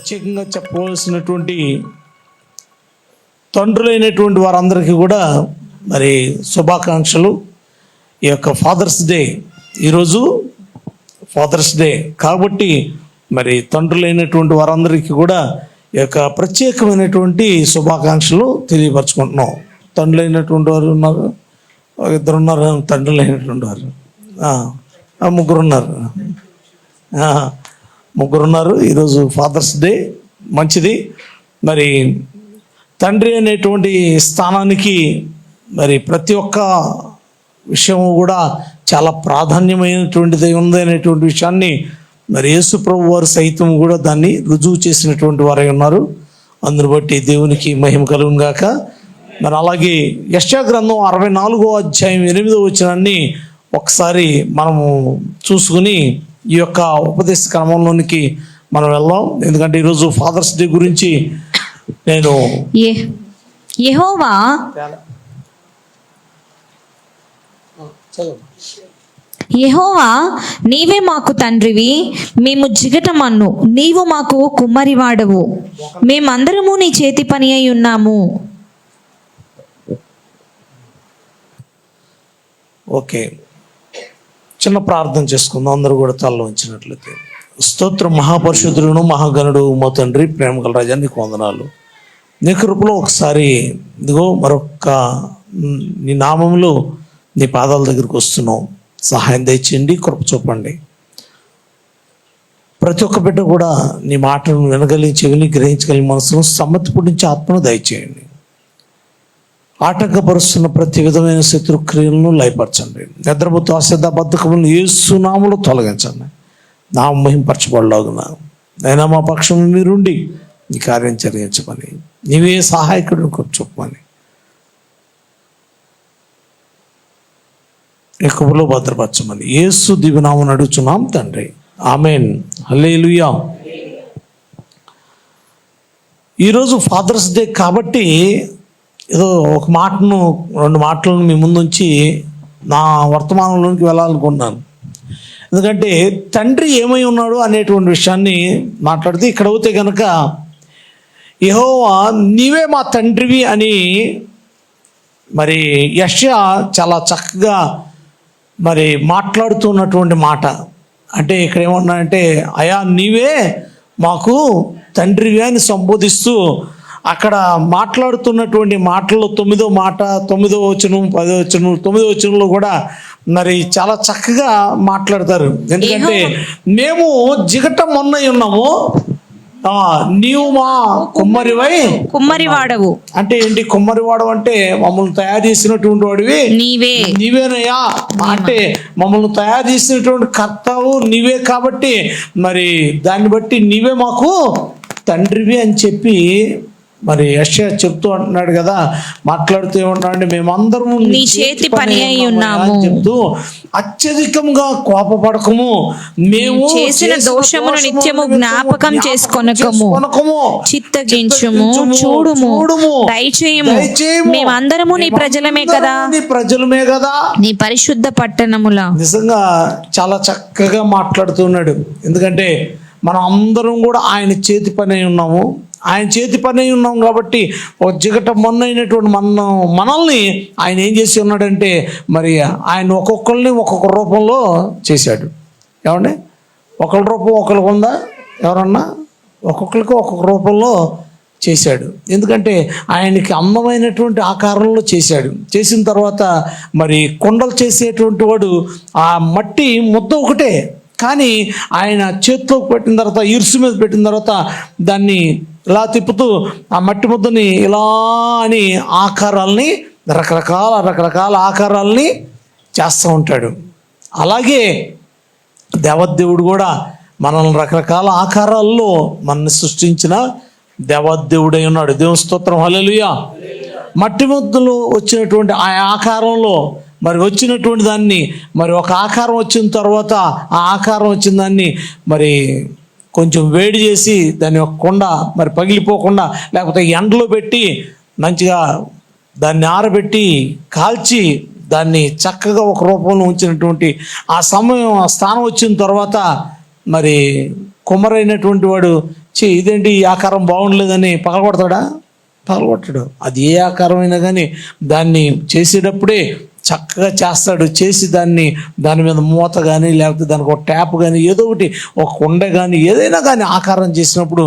ప్రత్యేకంగా చెప్పవలసినటువంటి తండ్రులైనటువంటి వారందరికీ కూడా మరి శుభాకాంక్షలు. ఈ యొక్క ఫాదర్స్ డే, ఈరోజు ఫాదర్స్ డే కాబట్టి మరి తండ్రులైనటువంటి వారందరికీ కూడా ఈ యొక్క ప్రత్యేకమైనటువంటి శుభాకాంక్షలు తెలియపరచుకుంటున్నాం. తండ్రులైనటువంటి వారు ఉన్నారు, ఇద్దరు ఉన్నారు, తండ్రులైనటువంటి వారు ముగ్గురున్నారు. ఈరోజు ఫాదర్స్ డే, మంచిది. మరి తండ్రి అనేటువంటి స్థానానికి మరి ప్రతి ఒక్క విషయము కూడా చాలా ప్రాధాన్యమైనటువంటిది ఉంది అనేటువంటి విషయాన్ని మరి యేసు ప్రభు వారు సైతం కూడా దాన్ని రుజువు చేసినటువంటి వారై ఉన్నారు. అందును బట్టి దేవునికి మహిమ కలుగును గాక. మరి అలాగే యెషయా గ్రంథం 64వ అధ్యాయం 8వ వచనాన్ని ఒకసారి మనము చూసుకుని ఈ యొక్క ఉపదేశ క్రమంలోనికి మనం వెళ్దాం. ఎందుకంటే ఈరోజు ఫాదర్స్ డే గురించి నేను యెహోవా నీవే మాకు తండ్రివి, మేము జిగటమన్ను, నీవు మాకు కుమ్మరివాడవు, మేమందరము నీ చేతి పని అయి ఉన్నాము. ఓకే, చిన్న ప్రార్థన చేసుకుందాం. అందరూ కూడా తలలో ఉంచినట్లయితే. స్తోత్రం మహాపరిశుద్ధులను మహాగణుడు మా తండ్రి, ప్రేమ గల రాజా, నీకు వందనాలు. నీ కృపలో ఒకసారి ఇదిగో మరొక నీ నామంలో నీ పాదాల దగ్గరికి వస్తున్నాం. సహాయం దయచేయండి, కృప చూపండి. ప్రతి ఒక్క బిడ్డ కూడా నీ మాటను వినగలిగి చెవిని గ్రహించగలిగిన మనసును సమ్మతి పుట్టించి ఆత్మను దయచేయండి. ఆటంకపరుస్తున్న ప్రతి విధమైన శత్రుక్రియలను లయపరచండి. నిద్రపోతూ అశ్రద్ధ బద్ధకములను యేసు నామములో తొలగించండి. నా మహింపరచబడలాగున అయినా మా పక్షం మీరుండి నీ కార్యం జరిగించమని, నీవే సహాయకుడిని చెప్పమని ఎక్కువలో భద్రపరచమని యేసు దివ్యనామమున అడుగుచున్నాం తండ్రి, ఆమెన్. హల్లెలూయా. ఈరోజు ఫాదర్స్ డే కాబట్టి ఏదో ఒక మాటను, రెండు మాటలను మీ ముందుంచి నా వర్తమానంలోనికి వెళ్ళాలనుకున్నాను. ఎందుకంటే తండ్రి ఏమై ఉన్నాడు అనేటువంటి విషయాన్ని మాట్లాడితే ఇక్కడ అవుతే కనుక యెహోవా నీవే మా తండ్రివి అని మరి యెషయా చాలా చక్కగా మరి మాట్లాడుతున్నటువంటి మాట. అంటే ఇక్కడ ఏమన్నాడంటే, అయా నీవే మాకు తండ్రివి అని సంబోధిస్తూ అక్కడ మాట్లాడుతున్నటువంటి మాటల్లో 9వ మాట, 9వ వచనం, 10వ వచనం, 9వ వచనంలో కూడా మరి చాలా చక్కగా మాట్లాడతారు. ఎందుకంటే మేము జిగట మొన్నై ఉన్నాము, నీవు మా కుమ్మరివాడవు. అంటే ఏంటి కుమ్మరివాడవు అంటే మమ్మల్ని తయారు చేసినటువంటి వాడివి నీవేనయ్యా. అంటే మమ్మల్ని తయారు చేసినటువంటి కర్తవు నీవే కాబట్టి మరి దాన్ని బట్టి నీవే మాకు తండ్రివి అని చెప్పి మరి యెషయా చెప్తూ అంటున్నాడు కదా. మాట్లాడుతూ ఏమంటున్నాడు, మేమందరము నీ చేతి పని అయి ఉన్నాము చెప్తూ అత్యధికంగా కోపపడకము, మేము చేసిన దోషమును నిత్యము జ్ఞాపకం చేసుకొనకము, చిత్తగించుము, చూడుము, దయచేయము, మేమందరము నీ ప్రజలమే కదా, నీ ప్రజలమే కదా, నీ పరిశుద్ధ పట్టణముల. నిజంగా చాలా చక్కగా మాట్లాడుతున్నాడు. ఎందుకంటే మనం అందరం కూడా ఆయన చేతి పని అయి ఉన్నాము. ఆయన చేతి పని అయి ఉన్నాం కాబట్టి ఒక జిగట మొన్నైనటువంటి మనల్ని ఆయన ఏం చేసి ఉన్నాడంటే మరి ఆయన ఒక్కొక్కరిని ఒక్కొక్క రూపంలో చేశాడు. ఏమండి, ఒకళ్ళ రూపం ఒకరికి ఉందా? ఎవరన్నా ఒక్కొక్కరికి ఒక్కొక్క రూపంలో చేశాడు. ఎందుకంటే ఆయనకి అందమైనటువంటి ఆకారంలో చేశాడు. చేసిన తర్వాత మరి కొండలు చేసేటువంటి వాడు ఆ మట్టి ముద్ద ఒకటే, కానీ ఆయన చేతిలోకి పెట్టిన తర్వాత, ఇరుసు మీద పెట్టిన తర్వాత దాన్ని ఇలా తిప్పుతూ ఆ మట్టి ముద్దని ఇలా అని ఆకారాలని రకరకాల ఆకారాలని చేస్తూ ఉంటాడు. అలాగే దేవదేవుడు కూడా మనల్ని రకరకాల ఆకారాల్లో మనల్ని సృష్టించిన దేవదేవుడై ఉన్నాడు. దేవుని స్తోత్రం, హల్లెలూయా. మట్టి ముద్దలు వచ్చినటువంటి ఆ ఆకారంలో మరి వచ్చినటువంటి దాన్ని మరి ఒక ఆకారం వచ్చిన తర్వాత ఆ ఆకారం వచ్చిన దాన్ని మరి కొంచెం వేడి చేసి దాన్ని ఒక కొండ మరి పగిలిపోకుండా లేకపోతే ఎండలో పెట్టి మంచిగా దాన్ని ఆరబెట్టి కాల్చి దాన్ని చక్కగా ఒక రూపంలో ఉంచినటువంటి ఆ సమయం, ఆ స్థానం వచ్చిన తర్వాత మరి కుమ్మరైనటువంటి వాడు ఇదేంటి ఈ ఆకారం బాగుండలేదని పగలగొడతాడా? పగలగొట్టాడు. అది ఏ ఆకారమైనా కానీ దాన్ని చేసేటప్పుడే చక్కగా చేస్తాడు. చేసి దాని మీద మూత కానీ లేకపోతే దానికి ఒక ట్యాప్ కానీ ఏదో ఒకటి, ఒక కుండ కానీ ఏదైనా కానీ ఆకారం చేసినప్పుడు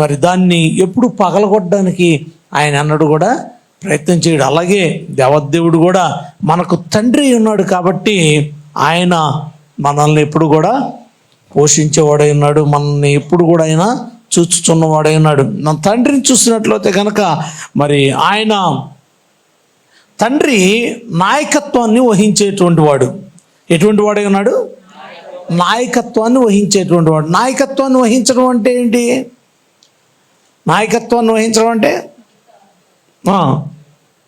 మరి దాన్ని ఎప్పుడు పగలగొట్టడానికి ఆయన అన్నడు కూడా ప్రయత్నం చేయడు. అలాగే దేవదేవుడు కూడా మనకు తండ్రి ఉన్నాడు కాబట్టి ఆయన మనల్ని ఎప్పుడు కూడా పోషించేవాడై ఉన్నాడు. మనల్ని ఎప్పుడు కూడా ఆయన చూచుచున్నవాడై ఉన్నాడు. మన తండ్రిని చూసినట్లయితే కనుక మరి ఆయన తండ్రి నాయకత్వాన్ని వహించేటువంటి వాడు. ఎటువంటి వాడై ఉన్నాడు? నాయకత్వాన్ని వహించేటువంటి వాడు. నాయకత్వాన్ని వహించడం అంటే ఏంటి? నాయకత్వాన్ని వహించడం అంటే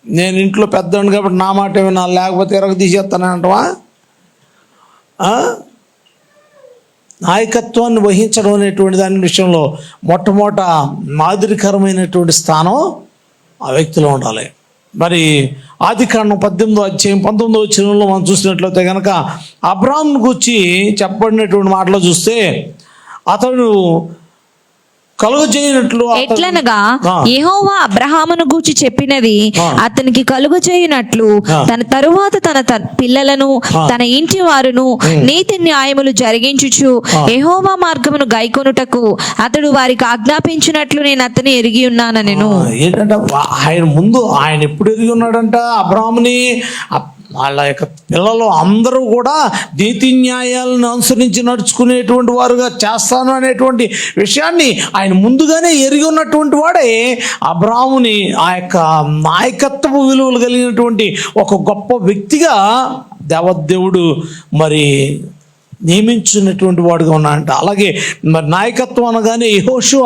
నేను ఇంట్లో పెద్దవాడిని కాబట్టి నా మాట వినాలి, లేకపోతే ఎరగ తీసేస్తానంటవా? నాయకత్వాన్ని వహించడం అనేటువంటి దాని విషయంలో మొట్టమొదట మాదిరికరమైనటువంటి స్థానం ఆ వ్యక్తిలో ఉండాలి. మరి ఆదికాండం 18వ అధ్యాయం 19వ వచనంలో మనం చూసినట్లయితే కనుక అబ్రాహామును గూర్చి చెప్పబడినటువంటి మాటలో చూస్తే అతడు కలుగజేయనట్లు ఎట్లనగా యెహోవా అబ్రహామును గూర్చి చెప్పినది అతనికి కలుగజేయనట్లు తన తరువాత తన పిల్లలను తన ఇంటి వారును నీతి న్యాయములు జరిగించుచు యెహోవా మార్గమును గైకొనుటకు అతడు వారికి ఆజ్ఞాపించినట్లు నేను అతని ఎరిగి ఉన్నానెను. ఏంటంటే ఆయన ఎప్పుడు ఎరిగి ఉన్నాడంట? అబ్రహాముని వాళ్ళ యొక్క పిల్లలు అందరూ కూడా నీతి న్యాయాలను అనుసరించి నడుచుకునేటువంటి వారుగా చేస్తాను అనేటువంటి విషయాన్ని ఆయన ముందుగానే ఎరిగి ఉన్నటువంటి వాడే అబ్రాహాముని ఆ యొక్క నాయకత్వ విలువలు కలిగినటువంటి ఒక గొప్ప వ్యక్తిగా దేవదేవుడు మరి నియమించినటువంటి వాడుగా ఉన్నాడంట. అలాగే మరి నాయకత్వం అనగానే యెహోషువ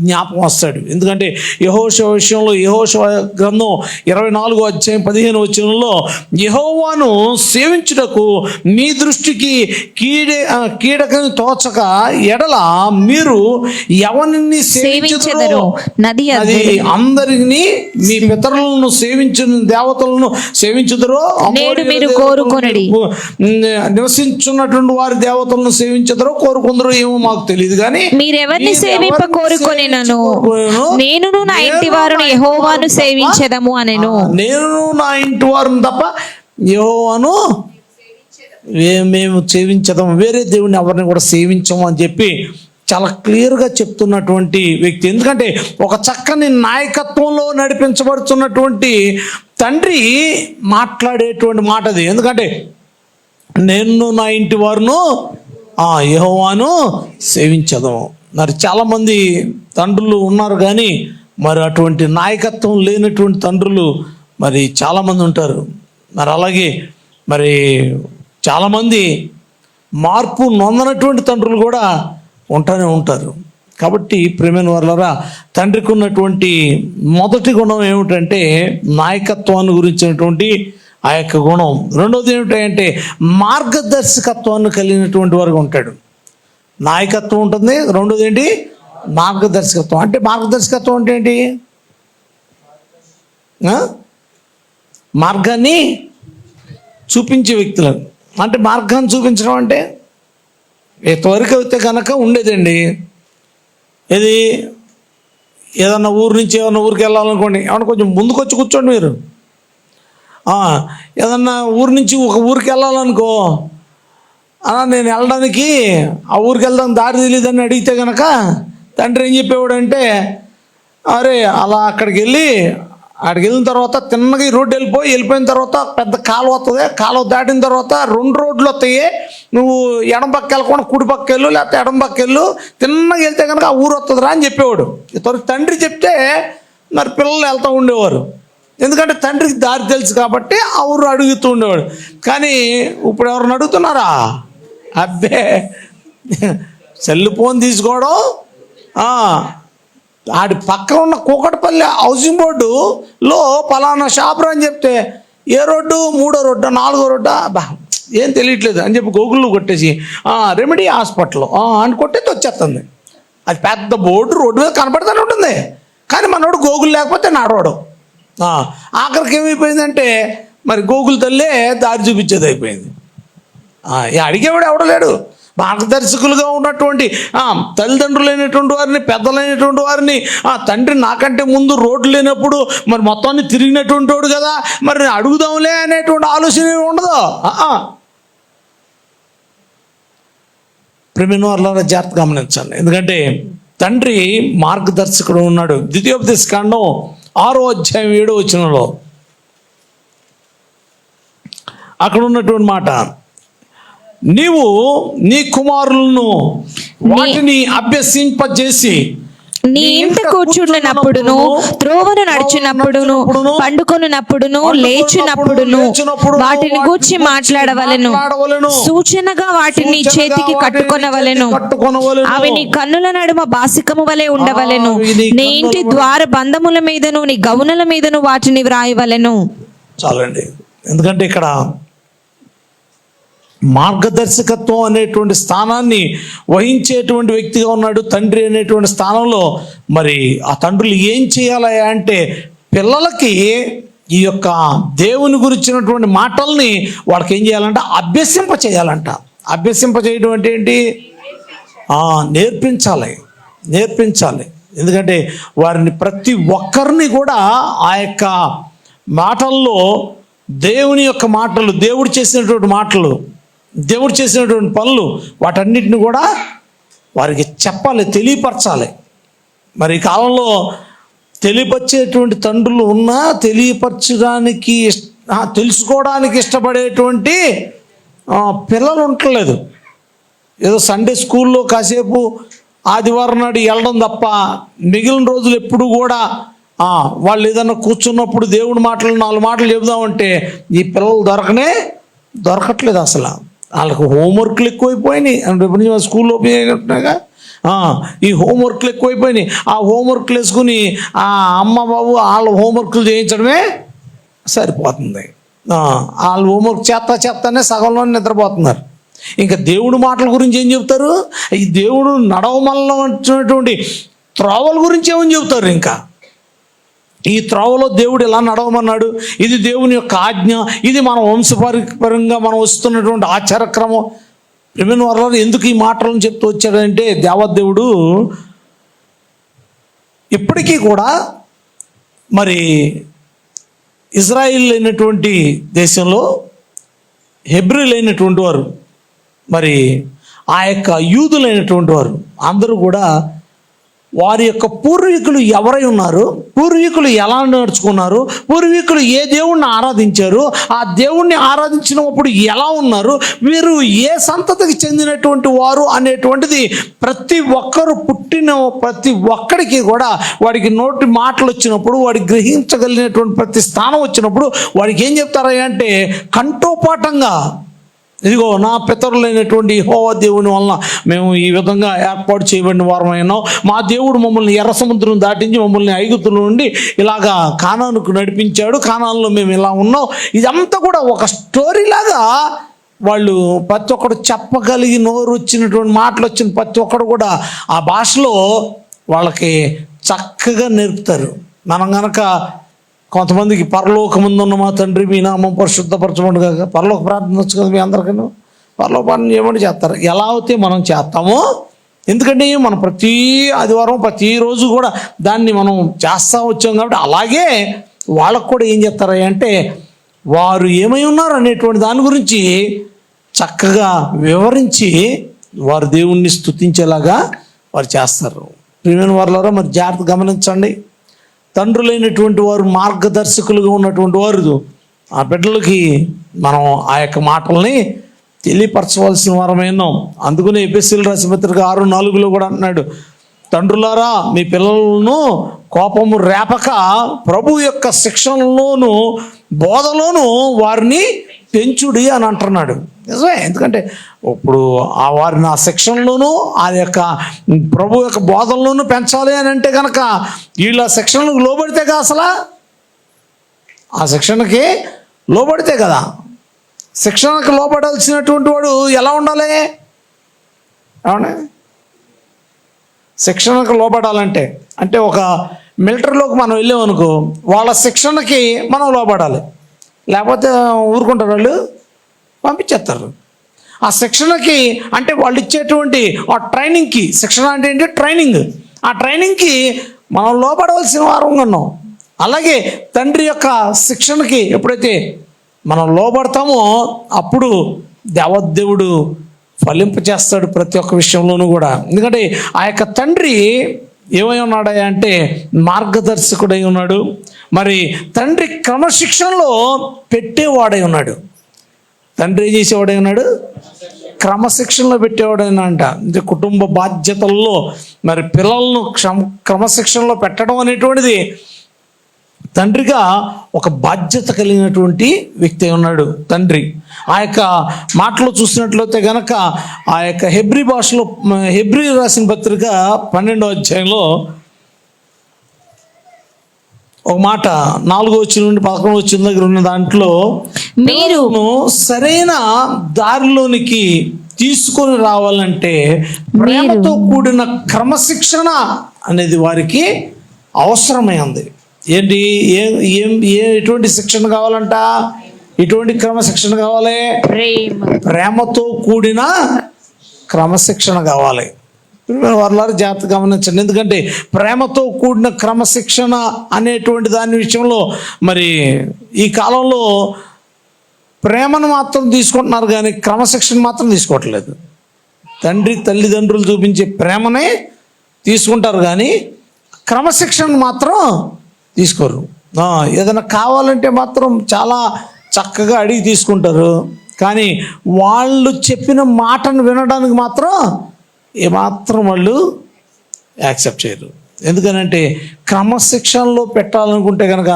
జ్ఞాపకం వస్తాడు. ఎందుకంటే యెహోషువ విషయంలో యెహోషువ గ్రంథం 24వ అధ్యాయం 15వ వచనంలో యెహోవాను సేవించుటకు మీ దృష్టికి కీడకని తోచక ఎడల మీరు ఎవరిని సేవించెదరో అది అందరినీ మీ పితరులను సేవించిన దేవతలను సేవించుదరో మీరు కోరుకొనుడి. నివసించున్నటువంటి వారి దేవతలను సేవించదరో కోరుకుందరో ఏమో మాకు తెలియదు, కానీ మీరెవరిని సేవింప కోరుకొనినను నేనును నా ఇంటి వారును యెహోవాను సేవించెదము అనెను. నేను నా ఇంటి వారును తప్ప యెహోవాను మేము సేవించదాము, వేరే దేవుని ఎవరిని కూడా సేవించము అని చెప్పి చాలా క్లియర్గా చెప్తున్నటువంటి వ్యక్తి. ఎందుకంటే ఒక చక్కని నాయకత్వంలో నడిపించబడుతున్నటువంటి తండ్రి మాట్లాడేటువంటి మాట అది. ఎందుకంటే నేను నా ఇంటి వారును యెహోవాను సేవించదాము. మరి చాలామంది తండ్రులు ఉన్నారు, కానీ మరి అటువంటి నాయకత్వం లేనటువంటి తండ్రులు మరి చాలామంది ఉంటారు. మరి అలాగే మరి చాలామంది మార్పు నొందనటువంటి తండ్రులు కూడా ఉంటూనే ఉంటారు. కాబట్టి ప్రేమైన వారలారా, తండ్రికి ఉన్నటువంటి మొదటి గుణం ఏమిటంటే నాయకత్వాన్ని గురించినటువంటి ఆ యొక్క గుణం. రెండవది ఏమిటంటే మార్గదర్శకత్వాన్ని కలిగినటువంటి వారుగా ఉంటాడు. నాయకత్వం ఉంటుంది, రెండోది ఏంటి? మార్గదర్శకత్వం. అంటే మార్గదర్శకత్వం అంటే ఏంటి? మార్గాన్ని చూపించే వ్యక్తులు. అంటే మార్గాన్ని చూపించడం అంటే ఎంతవరకు అయితే కనుక ఉండేదండి. ఇది ఏదన్నా ఊరు నుంచి ఏదన్నా ఊరికి వెళ్ళాలనుకోండి, ఏమన్నా కొంచెం ముందుకు వచ్చి కూర్చోండి మీరు. ఏదన్నా ఊరు నుంచి ఒక ఊరికి వెళ్ళాలనుకో, నేను వెళ్ళడానికి ఆ ఊరికి వెళ్దాం దారి తెలియదని అడిగితే కనుక తండ్రి ఏం చెప్పేవాడంటే, అరే అలా అక్కడికి వెళ్ళిన తర్వాత తిన్నగా ఈ రోడ్డు వెళ్ళిపోయిన తర్వాత పెద్ద కాలువ వస్తుంది, కాలువ దాటిన తర్వాత 2 రోడ్లు వస్తాయి, నువ్వు ఎడం పక్క వెళ్ళకుండా కుడి పక్క వెళ్ళు, లేకపోతే ఎడం పక్క వెళ్ళు, తిన్నగా వెళ్తే కనుక ఆ ఊరు వస్తుందిరా అని చెప్పేవాడు. తండ్రి చెప్తే మరి పిల్లలు వెళ్తూ ఉండేవారు. ఎందుకంటే తండ్రికి దారి తెలుసు కాబట్టి ఆ ఊరు అడుగుతూ ఉండేవాడు. కానీ ఇప్పుడు ఎవరిని అడుగుతున్నారా? అబ్బే, సెల్ ఫోన్ తీసుకోవడం, ఆడి పక్కన ఉన్న కూకట్పల్లి హౌసింగ్ బోర్డులో పలానా షాపురా అని చెప్తే ఏ రోడ్డు, 3వ రోడ్డా 4వ రోడ్డా, బా ఏం తెలియట్లేదు అని చెప్పి గూగుల్లో కొట్టేసి రెమెడీ హాస్పిటల్ అని కొట్టేది వచ్చేస్తుంది. అది పెద్ద బోర్డు రోడ్డు మీద కనపడుతూనే ఉంటుంది, కానీ మనోడు గూగుల్ లేకపోతే నాడవాడు. ఆఖరికి ఏమైపోయిందంటే మరి గూగుల్ తల్లే దారి చూపించేది అయిపోయింది. అడిగేవాడు ఎవడో లేడు. మార్గదర్శకులుగా ఉన్నటువంటి తల్లిదండ్రులైనటువంటి వారిని, పెద్దలైనటువంటి వారిని, తండ్రి నాకంటే ముందు రోడ్డు లేనప్పుడు మరి మొత్తాన్ని తిరిగినటువంటి వాడు కదా, మరి అడుగుదాంలే అనేటువంటి ఆలోచన ఉండదు. ప్రేమైన వారులారా జాగ్రత్త గమనించండి. ఎందుకంటే తండ్రి మార్గదర్శకుడు ఉన్నాడు. ద్వితీయోపదేశకాండం 6వ అధ్యాయం 7వ వచనంలో అక్కడ ఉన్నటువంటి మాట, నీవు నీ కుమారులను వాటిని అభ్యసింపజేసి నీ ఇంట కూర్చుండినప్పుడును, త్రోవను నడిచినప్పుడును, పండుకొనున్నప్పుడును, లేచినప్పుడును వాటిని గూర్చి మాట్లాడవలెను. సూచనగా వాటిని చేతికి కట్టుకొనవలెను. అవి నీ కన్నుల నడుమ బాసికము వలె ఉండవలెను. నీ ఇంటి ద్వార బంధముల మీదను, నీ గౌనల మీదను వాటిని వ్రాయవలెను. చాలండి. ఎందుకంటే ఇక్కడ మార్గదర్శకత్వం అనేటువంటి స్థానాన్ని వహించేటువంటి వ్యక్తిగా ఉన్నాడు తండ్రి అనేటువంటి స్థానంలో. మరి ఆ తండ్రులు ఏం చేయాలి అంటే పిల్లలకి ఈ యొక్క దేవుని గురించినటువంటి మాటల్ని వాళ్ళకి ఏం చేయాలంట, అభ్యసింప చేయాలంట. అభ్యసింప చేయడం అంటే ఏంటి? నేర్పించాలి. ఎందుకంటే వారిని ప్రతి ఒక్కరిని కూడా ఆ యొక్క మాటల్లో దేవుని యొక్క మాటలు, దేవుడు చేసినటువంటి మాటలు, దేవుడు చేసినటువంటి పనులు, వాటన్నిటిని కూడా వారికి చెప్పాలి, తెలియపరచాలి. మరి ఈ కాలంలో తెలియపరిచేటువంటి తండ్రులు ఉన్నా తెలియపరచడానికి తెలుసుకోవడానికి ఇష్టపడేటువంటి పిల్లలు ఉండలేదు. ఏదో సండే స్కూల్లో కాసేపు ఆదివారం నాడు వెళ్ళడం తప్ప మిగిలిన రోజులు ఎప్పుడు కూడా వాళ్ళు ఏదన్నా కూర్చున్నప్పుడు దేవుడి మాటలు 4 మాటలు చెబుదామంటే ఈ పిల్లలు దొరకట్లేదు. అసలు వాళ్ళకు హోంవర్క్లు ఎక్కువైపోయినాయి. రేపు నుంచి స్కూల్లో అయినట్టుగా ఈ హోంవర్క్లు ఎక్కువైపోయినాయి. ఆ హోంవర్క్లు వేసుకుని అమ్మ బాబు వాళ్ళ హోంవర్క్లు చేయించడమే సరిపోతుంది. వాళ్ళు హోంవర్క్ చేస్తానే సగంలో నిద్రపోతున్నారు. ఇంకా దేవుడి మాటల గురించి ఏం చెబుతారు? ఈ దేవుడు నడవమల్ల వచ్చినటువంటి త్రోవల గురించి ఏమని చెబుతారు? ఇంకా ఈ త్రోవలో దేవుడు ఎలా నడవమన్నాడు, ఇది దేవుని యొక్క ఆజ్ఞ, ఇది మన వంశపరంగా మనం వస్తున్నటువంటి ఆచారక్రమం. ప్రేమైన వారు ఎందుకు ఈ మాటలను చెప్తూ వచ్చాడంటే దేవదేవుడు ఇప్పటికీ కూడా మరి ఇజ్రాయిల్ అయినటువంటి దేశంలో హెబ్రీలు అయినటువంటి వారు, మరి ఆ యొక్క యూదులైనటువంటి వారు అందరూ కూడా వారి యొక్క పూర్వీకులు ఎవరై ఉన్నారు, పూర్వీకులు ఎలా నడుచుకున్నారు, పూర్వీకులు ఏ దేవుణ్ణి ఆరాధించారు, ఆ దేవుణ్ణి ఆరాధించినప్పుడు ఎలా ఉన్నారు, వీరు ఏ సంతతికి చెందినటువంటి వారు అనేటువంటిది ప్రతి ఒక్కరు పుట్టిన ప్రతి ఒక్కడికి కూడా వాడికి నోటి మాటలు వచ్చినప్పుడు, వాడికి గ్రహించగలిగినటువంటి ప్రతి స్థానం వచ్చినప్పుడు వాడికి ఏం చెప్తారా అంటే కంఠోపాఠంగా, ఇదిగో నా పితరులైనటువంటి యెహోవా దేవుని వలన మేము ఈ విధంగా ఏర్పాటు చేయబడిన వారమైనాం, మా దేవుడు మమ్మల్ని ఎర్ర సముద్రం దాటించి మమ్మల్ని ఐగుప్తు నుండి ఇలాగా కానానుకు నడిపించాడు, కానానులో మేము ఇలా ఉన్నాం. ఇదంతా కూడా ఒక స్టోరీలాగా వాళ్ళు ప్రతి ఒక్కడు చెప్పగలిగి నోరు వచ్చినటువంటి మాటలు వచ్చిన ప్రతి ఒక్కడు కూడా ఆ భాషలో వాళ్ళకి చక్కగా నేర్పుతారు. మనం కనుక కొంతమందికి పరలోకముందున్న మా తండ్రి మీ నామం పరిశుద్ధపరచబడుగా, పరలోక ప్రార్థన వచ్చు కదా మీ అందరికీ, పరలోక ప్రార్థన చేయమని చేస్తారు. ఎలా అయితే మనం చేస్తామో, ఎందుకంటే మనం ప్రతి ఆదివారం ప్రతిరోజు కూడా దాన్ని మనం చేస్తూ వచ్చాం కాబట్టి అలాగే వాళ్ళకు కూడా ఏం చేస్తారు అంటే వారు ఏమై ఉన్నారు అనేటువంటి దాని గురించి చక్కగా వివరించి వారు దేవుణ్ణి స్తుతించేలాగా వారు చేస్తారు. ప్రియమైన వారులారా మరి జాగ్రత్త గమనించండి. తండ్రులైనటువంటి వారు మార్గదర్శకులుగా ఉన్నటువంటి వారు ఆ బిడ్డలకి మనం ఆ యొక్క మాటల్ని తెలియపరచవలసిన వారమైనాం. అందుకనే ఎఫెసీయుల రాసిన పత్రిక 6:4 కూడా అంటున్నాడు, తండ్రులారా మీ పిల్లలను కోపము రేపక ప్రభు యొక్క శిక్షణలోను బోధలోను వారిని పెంచుడి అని అంటున్నాడు. నిజమే. ఎందుకంటే ఇప్పుడు ఆ వారిని ఆ శిక్షణలోనూ ఆ యొక్క ప్రభు యొక్క బోధనలోనూ పెంచాలి అని అంటే కనుక వీళ్ళ శిక్షణకు లోబడితే కదా, అసలు ఆ శిక్షణకి లోబడితే కదా. శిక్షణకు లోబడాల్సినటువంటి వాడు ఎలా ఉండాలి? అవునా? శిక్షణకు లోబడాలంటే అంటే ఒక మిలిటరీలోకి మనం వెళ్ళామనుకో, వాళ్ళ శిక్షణకి మనం లోబడాలి, లేకపోతే ఊరుకుంటారు, వాళ్ళు పంపించేస్తారు. ఆ శిక్షణకి అంటే వాళ్ళు ఇచ్చేటువంటి ఆ ట్రైనింగ్కి, శిక్షణ అంటే ఏంటి? ట్రైనింగ్. ఆ ట్రైనింగ్కి మనం లోపడవలసిన వారంగా ఉన్నాం. అలాగే తండ్రి యొక్క శిక్షణకి ఎప్పుడైతే మనం లోబడతామో అప్పుడు దేవదేవుడు ఫలింప చేస్తాడు ప్రతి ఒక్క విషయంలోనూ కూడా. ఎందుకంటే ఆ యొక్క తండ్రి ఏమై ఉన్నాడా అంటే మార్గదర్శకుడై ఉన్నాడు. మరి తండ్రి క్రమశిక్షణలో పెట్టేవాడై ఉన్నాడు. తండ్రి ఏం చేసేవాడై ఉన్నాడు? క్రమశిక్షణలో పెట్టేవాడైనా అంట. అంటే కుటుంబ బాధ్యతల్లో మరి పిల్లలను క్రమశిక్షణలో పెట్టడం అనేటువంటిది తండ్రిగా ఒక బాధ్యత కలిగినటువంటి వ్యక్తి ఉన్నాడు తండ్రి. ఆ యొక్క మాటలో చూసినట్లయితే గనక ఆ యొక్క హెబ్రీ భాషలో, హెబ్రీ రాసిన పత్రిక 12వ అధ్యాయంలో ఒక మాట 4వ వచనం నుండి 11వ వచనం దగ్గర ఉన్న దాంట్లో, మీరు సరైన దారిలోనికి తీసుకొని రావాలంటే ప్రేమతో కూడిన క్రమశిక్షణ అనేది వారికి అవసరమైంది. ఏంటి? ఎటువంటి శిక్షణ కావాలంట? ఎటువంటి క్రమశిక్షణ కావాలి? ప్రేమతో కూడిన క్రమశిక్షణ కావాలి. వారు జాగ్రత్తగా గమనించండి. ఎందుకంటే ప్రేమతో కూడిన క్రమశిక్షణ అనేటువంటి దాని విషయంలో మరి ఈ కాలంలో ప్రేమను మాత్రం తీసుకుంటున్నారు కానీ క్రమశిక్షణ మాత్రం తీసుకోవట్లేదు. తల్లిదండ్రులు చూపించే ప్రేమనే తీసుకుంటారు కానీ క్రమశిక్షణ మాత్రం తీసుకోరు. ఏదైనా కావాలంటే మాత్రం చాలా చక్కగా అడిగి తీసుకుంటారు కానీ వాళ్ళు చెప్పిన మాటను వినడానికి మాత్రం ఏమాత్రం వాళ్ళు యాక్సెప్ట్ చేయరు. ఎందుకనంటే క్రమశిక్షణలో పెట్టాలనుకుంటే కనుక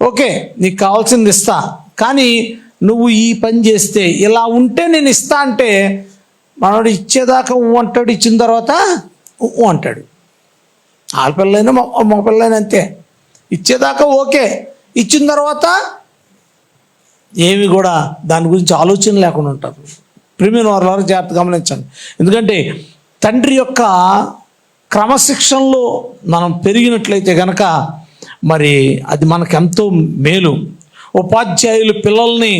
ఓకే నీకు కావాల్సింది ఇస్తా, కానీ నువ్వు ఈ పని చేస్తే ఇలా ఉంటే నేను ఇస్తా అంటే మనోడు ఇచ్చేదాకా అంటాడు, ఇచ్చిన తర్వాత అంటాడు. ఆడపిల్లైనా మగ పిల్లైనా అంతే, ఇచ్చేదాకా ఓకే, ఇచ్చిన తర్వాత ఏమి కూడా దాని గురించి ఆలోచన లేకుండా ఉంటారు. ప్రియమైన వారు జాగ్రత్త గమనించండి. ఎందుకంటే తండ్రి యొక్క క్రమశిక్షణలో మనం పెరిగినట్లయితే కనుక మరి అది మనకు ఎంతో మేలు. ఉపాధ్యాయులు పిల్లల్ని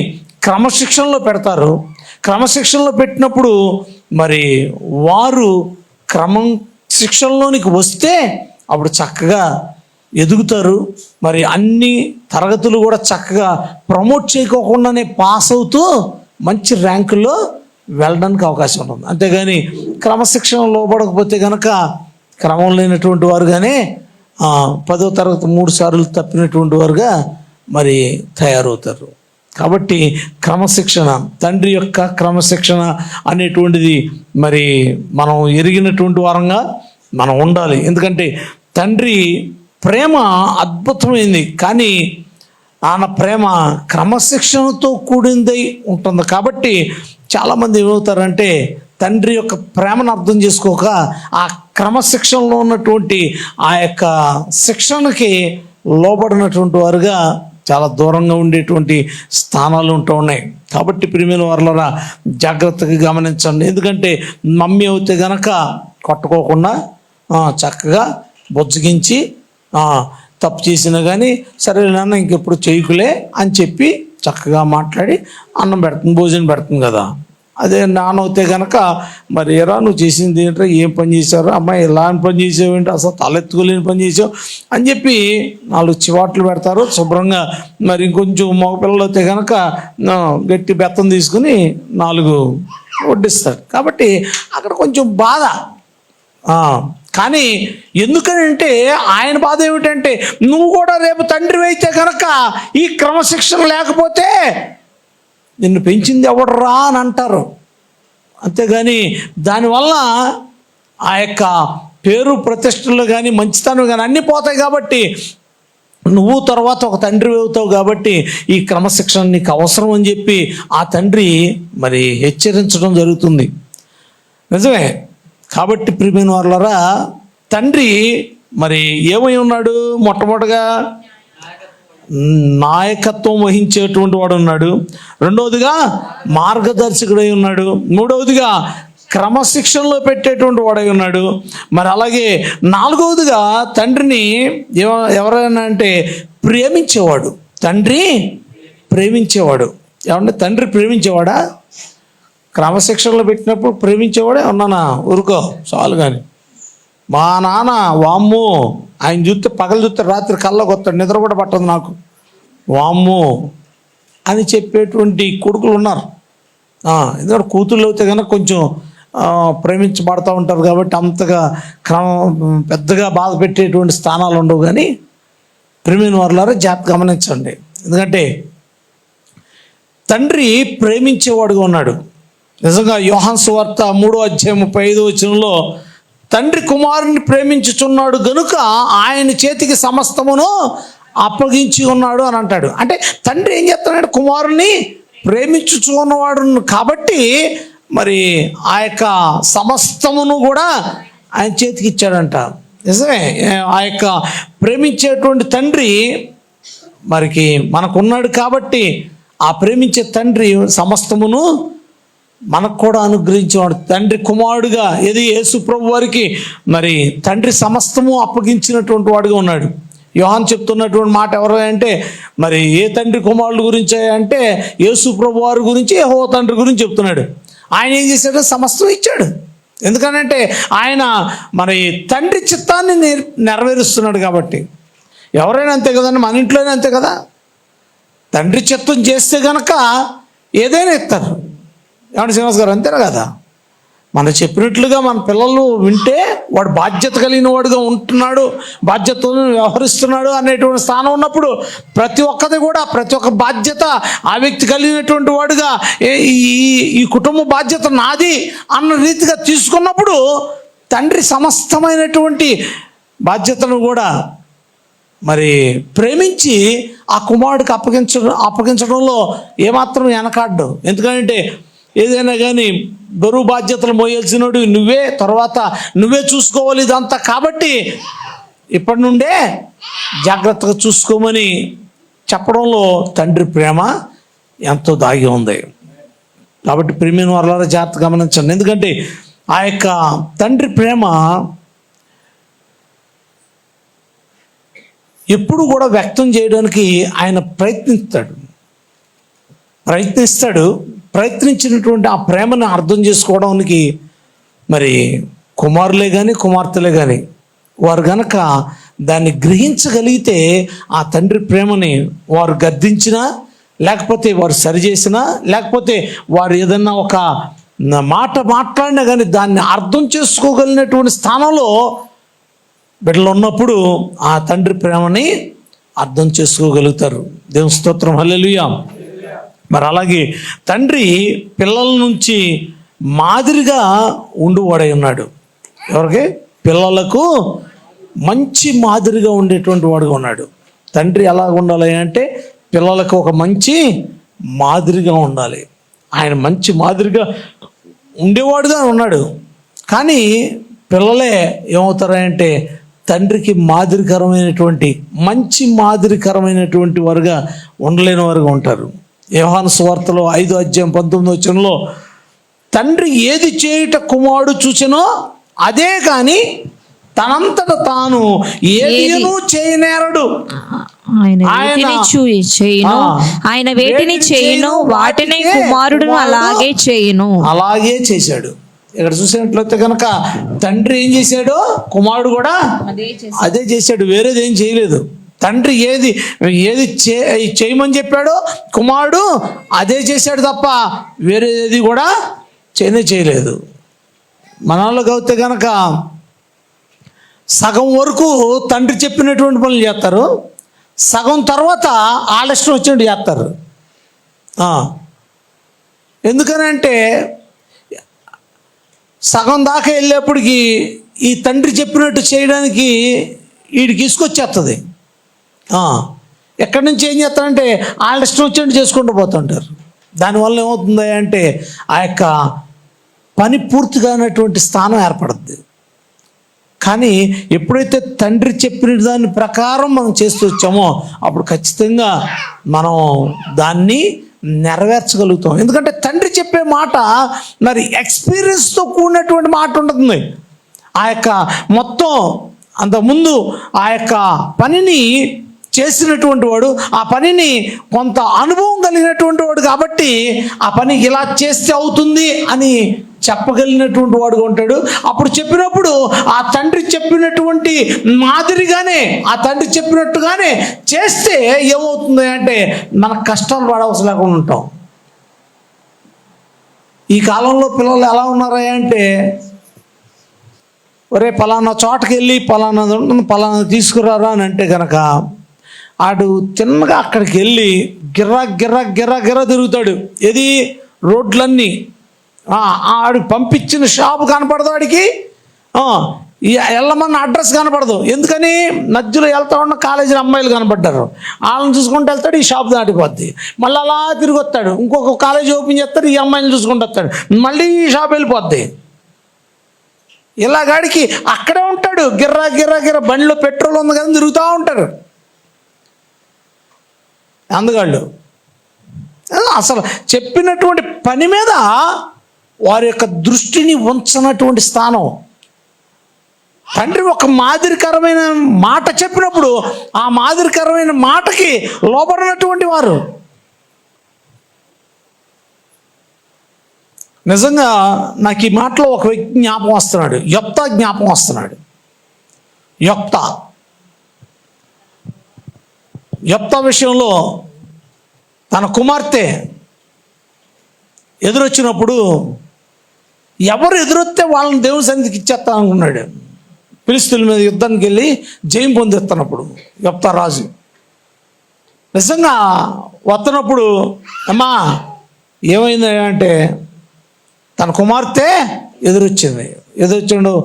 క్రమశిక్షణలో పెడతారు. క్రమశిక్షణలో పెట్టినప్పుడు మరి వారు క్రమశిక్షణలోనికి వస్తే అప్పుడు చక్కగా ఎదుగుతారు. మరి అన్ని తరగతులు కూడా చక్కగా ప్రమోట్ చేయకోకుండానే పాస్ అవుతూ మంచి ర్యాంకుల్లో వెళ్ళడానికి అవకాశం ఉంటుంది. అంతేగాని క్రమశిక్షణ లోబడకపోతే కనుక క్రమం లేనటువంటి వారుగానే 10వ తరగతి 3 సార్లు తప్పినటువంటి వారుగా మరి తయారవుతారు. కాబట్టి క్రమశిక్షణ, తండ్రి యొక్క క్రమశిక్షణ అనేటువంటిది మరి మనం ఎరిగినటువంటి వారంగా మనం ఉండాలి. ఎందుకంటే తండ్రి ప్రేమ అద్భుతమైంది కానీ ఆయన ప్రేమ క్రమశిక్షణతో కూడిందై ఉంటుంది. కాబట్టి చాలామంది ఏమవుతారంటే తండ్రి యొక్క ప్రేమను అర్థం చేసుకోక ఆ క్రమశిక్షణలో ఉన్నటువంటి ఆ యొక్క శిక్షణకి లోబడినటువంటి వారుగా చాలా దూరంగా ఉండేటువంటి స్థానాలు ఉంటూ ఉన్నాయి. కాబట్టి ప్రియమైన వారలారా జాగ్రత్తగా గమనించండి. ఎందుకంటే మమ్మీ అయితే గనక కొట్టుకోకుండా చక్కగా బుజ్జగించి తప్పు చేసినా కానీ సరే నాన్న ఇంకెప్పుడు చేయకులే అని చెప్పి చక్కగా మాట్లాడి అన్నం పెడుతుంది, భోజనం పెడుతుంది కదా. అదే నాన్న అయితే కనుక మరి ఎరా నువ్వు చేసింది ఏంటో, ఏం పని చేశారు అమ్మాయి, ఇలా పని చేసావేంటి, అసలు తలెత్తుకోలేని పని చేసావు అని చెప్పి 4 చివాట్లు పెడతారు శుభ్రంగా. మరి ఇంకొంచెం మగపిల్లలు అయితే కనుక గట్టి బెత్తం తీసుకుని 4 వడ్డిస్తారు. కాబట్టి అక్కడ కొంచెం బాధ. కానీ ఎందుకనంటే ఆయన బాధ ఏమిటంటే నువ్వు కూడా రేపు తండ్రి అయితే కనుక ఈ క్రమశిక్షణ లేకపోతే నిన్ను పెంచింది ఎవడరా అని అంటారు. అంతేగాని దానివల్ల ఆ యొక్క పేరు ప్రతిష్టలు కానీ మంచితనం కానీ అన్నీ పోతాయి. కాబట్టి నువ్వు తర్వాత ఒక తండ్రి అవుతావు కాబట్టి ఈ క్రమశిక్షణ నీకు అవసరం అని చెప్పి ఆ తండ్రి మరి హెచ్చరించడం జరుగుతుంది. నిజమే. కాబట్టి ప్రియమైన వారలారా తండ్రి మరి ఏమై ఉన్నాడు? మొట్టమొదటిగా నాయకత్వం వహించేటువంటి వాడు ఉన్నాడు. రెండవదిగా మార్గదర్శకుడై ఉన్నాడు. మూడవదిగా క్రమశిక్షణలో పెట్టేటువంటి వాడై ఉన్నాడు. మరి అలాగే 4వదిగా తండ్రిని ఎవరైనా అంటే ప్రేమించేవాడు. తండ్రి ప్రేమించేవాడు. ఏమంటే తండ్రి ప్రేమించేవాడా? క్రమశిక్షణలో పెట్టినప్పుడు ప్రేమించేవాడే ఉన్నానా, ఊరుకో చాలు. కానీ మా నాన్న వామ్ము, ఆయన చూస్తే పగలు చూస్తే రాత్రి కళ్ళకు వస్తాడు, నిద్ర కూడా పట్టదు నాకు, వామ్ము అని చెప్పేటువంటి కొడుకులు ఉన్నారు. ఎందుకంటే కూతుళ్ళు అయితే కనుక కొంచెం ప్రేమించబడుతూ ఉంటారు కాబట్టి అంతగా పెద్దగా బాధ పెట్టేటువంటి స్థానాలు ఉండవు. కానీ ప్రేమిన వారులారా జాగ్రత్త గమనించండి. ఎందుకంటే తండ్రి ప్రేమించేవాడుగా ఉన్నాడు. నిజంగా యోహాను సువార్త 3:35 తండ్రి కుమారుని ప్రేమించుచున్నాడు గనుక ఆయన చేతికి సమస్తమును అప్పగించి ఉన్నాడు అని అంటాడు. అంటే తండ్రి ఏం చేస్తున్నాడు, కుమారుని ప్రేమించుచు ఉన్నవాడు కాబట్టి మరి ఆ యొక్క సమస్తమును కూడా ఆయన చేతికి ఇచ్చాడంట. నిజమే, ఆ యొక్క ప్రేమించేటువంటి తండ్రి మరికి మనకున్నాడు కాబట్టి ఆ ప్రేమించే తండ్రి సమస్తమును మనకు కూడా అనుగ్రహించేవాడు. తండ్రి కుమారుడుగా ఏది యేసు ప్రభు వారికి మరి తండ్రి సమస్తము అప్పగించినటువంటి వాడుగా ఉన్నాడు. యోహాను చెప్తున్నటువంటి మాట ఎవరు అంటే మరి ఏ తండ్రి కుమారుడు గురించి అంటే యేసు ప్రభు వారి గురించి, యెహోవా తండ్రి గురించి చెప్తున్నాడు. ఆయన ఏం చేశాడు, సమస్తం ఇచ్చాడు. ఎందుకనంటే ఆయన మరి తండ్రి చిత్తాన్ని నెరవేరుస్తున్నాడు కాబట్టి. ఎవరైనా అంతే కదండి, మన ఇంట్లోనే అంతే కదా. తండ్రి చిత్తం చేస్తే కనుక ఏదైనా ఇస్తారు. ఏమంటే శ్రీనివాస్ గారు, అంతేనా కదా. మనం చెప్పినట్లుగా మన పిల్లలు వింటే వాడు బాధ్యత కలిగిన వాడుగా ఉంటున్నాడు, బాధ్యతను వ్యవహరిస్తున్నాడు అనేటువంటి స్థానం ఉన్నప్పుడు ప్రతి ఒక్క బాధ్యత ఆ వ్యక్తి కలిగినటువంటి వాడుగా ఈ కుటుంబ బాధ్యత నాది అన్న రీతిగా తీసుకున్నప్పుడు తండ్రి సమస్తమైనటువంటి బాధ్యతను కూడా మరి ప్రేమించి ఆ కుమారుడికి అప్పగించడంలో ఏమాత్రం వెనకాడ్డు. ఎందుకంటే ఏదైనా కానీ బరువు బాధ్యతలు మోయాల్సినోడు నువ్వే, తర్వాత నువ్వే చూసుకోవాలి ఇదంతా. కాబట్టి ఇప్పటి నుండే జాగ్రత్తగా చూసుకోమని చెప్పడంలో తండ్రి ప్రేమ ఎంతో దాగి ఉంది. కాబట్టి ప్రేమిన వారులారా జాగ్రత్త గమనించండి. ఎందుకంటే ఆ యొక్క తండ్రి ప్రేమ ఎప్పుడు కూడా వ్యక్తం చేయడానికి ఆయన ప్రయత్నించినటువంటి ఆ ప్రేమను అర్థం చేసుకోవడానికి మరి కుమారులే కానీ కుమార్తెలే కానీ వారు గనక దాన్ని గ్రహించగలిగితే ఆ తండ్రి ప్రేమని వారు గద్దించినా, లేకపోతే వారు సరిచేసినా, లేకపోతే వారు ఏదన్నా ఒక మాట మాట్లాడినా కానీ దాన్ని అర్థం చేసుకోగలిగినటువంటి స్థానంలో బిడ్డలు ఉన్నప్పుడు ఆ తండ్రి ప్రేమని అర్థం చేసుకోగలుగుతారు. దేవుని స్తోత్రం, హల్లెలూయా. మరి అలాగే తండ్రి పిల్లల నుంచి మాదిరిగా ఉండువాడై ఉన్నాడు. ఎవరికి? పిల్లలకు మంచి మాదిరిగా ఉండేటువంటి వాడుగా ఉన్నాడు. తండ్రి ఎలా ఉండాలి అంటే పిల్లలకు ఒక మంచి మాదిరిగా ఉండాలి. ఆయన మంచి మాదిరిగా ఉండేవాడుగా ఉన్నాడు. కానీ పిల్లలే ఏమవుతారంటే తండ్రికి మంచి మాదిరికరమైనటువంటి వారుగా ఉండలేని వారుగా ఉంటారు. యోహాను సువార్తలో 5:19 తండ్రి ఏది చేయుట కుమారుడు చూచెనో అదే కానీ తనంతట తాను ఏదీను చేయనేరడు. ఆయన వేటిని చేయును వాటిని కుమారుడు అలాగే చేశాడు. ఇక్కడ చూసినట్లయితే కనుక తండ్రి ఏం చేశాడో కుమారుడు కూడా అదే చేశాడు, వేరేది ఏం చేయలేదు. తండ్రి ఏది చేయమని చెప్పాడో కుమారుడు అదే చేశాడు తప్ప వేరేది కూడా చేయలేదు. మనలోకి అయితే కనుక సగం వరకు తండ్రి చెప్పినటువంటి పనులు చేస్తారు, సగం తర్వాత ఆలస్యం వచ్చినట్టు చేస్తారు. ఎందుకనంటే సగం దాకా వెళ్ళేప్పటికి ఈ తండ్రి చెప్పినట్టు చేయడానికి వీడికి ఇసుకొచ్చేస్తుంది. ఎక్కడి నుంచి ఏం చేస్తారంటే వాళ్ళ ఇష్టం వచ్చినట్టు చేసుకుంటూ పోతుంటారు. దానివల్ల ఏమవుతుంది అంటే ఆ యొక్క పని పూర్తిగా అనేటువంటి స్థానం ఏర్పడుద్ది. కానీ ఎప్పుడైతే తండ్రి చెప్పిన దాని ప్రకారం మనం చేస్తూ వచ్చామో అప్పుడు ఖచ్చితంగా మనం దాన్ని నెరవేర్చగలుగుతాం. ఎందుకంటే తండ్రి చెప్పే మాట మరి ఎక్స్పీరియన్స్తో కూడినటువంటి మాట ఉంటుంది. ఆ యొక్క మొత్తం అంతకుముందు ఆ యొక్క పనిని చేసినటువంటి వాడు, ఆ పనిని కొంత అనుభవం కలిగినటువంటి వాడు కాబట్టి ఆ పని ఇలా చేస్తే అవుతుంది అని చెప్పగలిగినటువంటి వాడుగా ఉంటాడు. అప్పుడు చెప్పినప్పుడు ఆ తండ్రి చెప్పినటువంటి మాదిరిగానే, ఆ తండ్రి చెప్పినట్టుగానే చేస్తే ఏమవుతుంది అంటే మన కష్టాలు పడవలసి లేకుండా ఉంటాం. ఈ కాలంలో పిల్లలు ఎలా ఉన్నారా అంటే, ఒరే పలానా చోటకి వెళ్ళి పలానా తీసుకురారా అని అంటే కనుక ఆడు చిన్నగా అక్కడికి వెళ్ళి గిర్రా గిర్రా గిర్రా గిర్రా తిరుగుతాడు. ఏది రోడ్లన్నీ, ఆడు పంపించిన షాపు కనపడదు, వాడికి వెళ్ళమన్న అడ్రస్ కనపడదు. ఎందుకని మధ్యలో వెళ్తా ఉన్న కాలేజీలో అమ్మాయిలు కనపడ్డారు, వాళ్ళని చూసుకుంటూ వెళ్తాడు, ఈ షాప్ దాటిపోద్ది. మళ్ళీ అలా తిరిగి వస్తాడు, ఇంకొక కాలేజీ ఓపెన్ చేస్తాడు, ఈ అమ్మాయిని చూసుకుంటూ వస్తాడు, మళ్ళీ ఈ షాప్ వెళ్ళిపోద్ది. ఇలాగాడికి అక్కడే ఉంటాడు, గిర్రా గిర్రా గిర్రా, బండిలో పెట్రోల్ ఉంది కదా తిరుగుతూ ఉంటారు అందగాళ్ళు. అసలు చెప్పినటువంటి పని మీద వారి యొక్క దృష్టిని ఉంచనటువంటి స్థానం. తండ్రి ఒక మాదిరికరమైన మాట చెప్పినప్పుడు ఆ మాదిరికరమైన మాటకి లోబడినటువంటి వారు. నిజంగా నాకు ఈ మాటలో ఒక వ్యక్తి జ్ఞాపకం వస్తున్నాడు, యొప్తా జ్ఞాపకం వస్తున్నాడు. యొప్తా విషయంలో తన కుమార్తె ఎదురొచ్చినప్పుడు ఎవరు ఎదురొస్తే వాళ్ళని దేవుని సన్నిధికి ఇచ్చేస్తాను అనుకున్నాడు. ఫిలిష్తీయుల మీద యుద్ధానికి వెళ్ళి జయం పొందిస్తున్నప్పుడు యొప్తా రాజు నిజంగా వస్తున్నప్పుడు, అమ్మా ఏమైంది అంటే తన కుమార్తె ఎదురొచ్చాడు,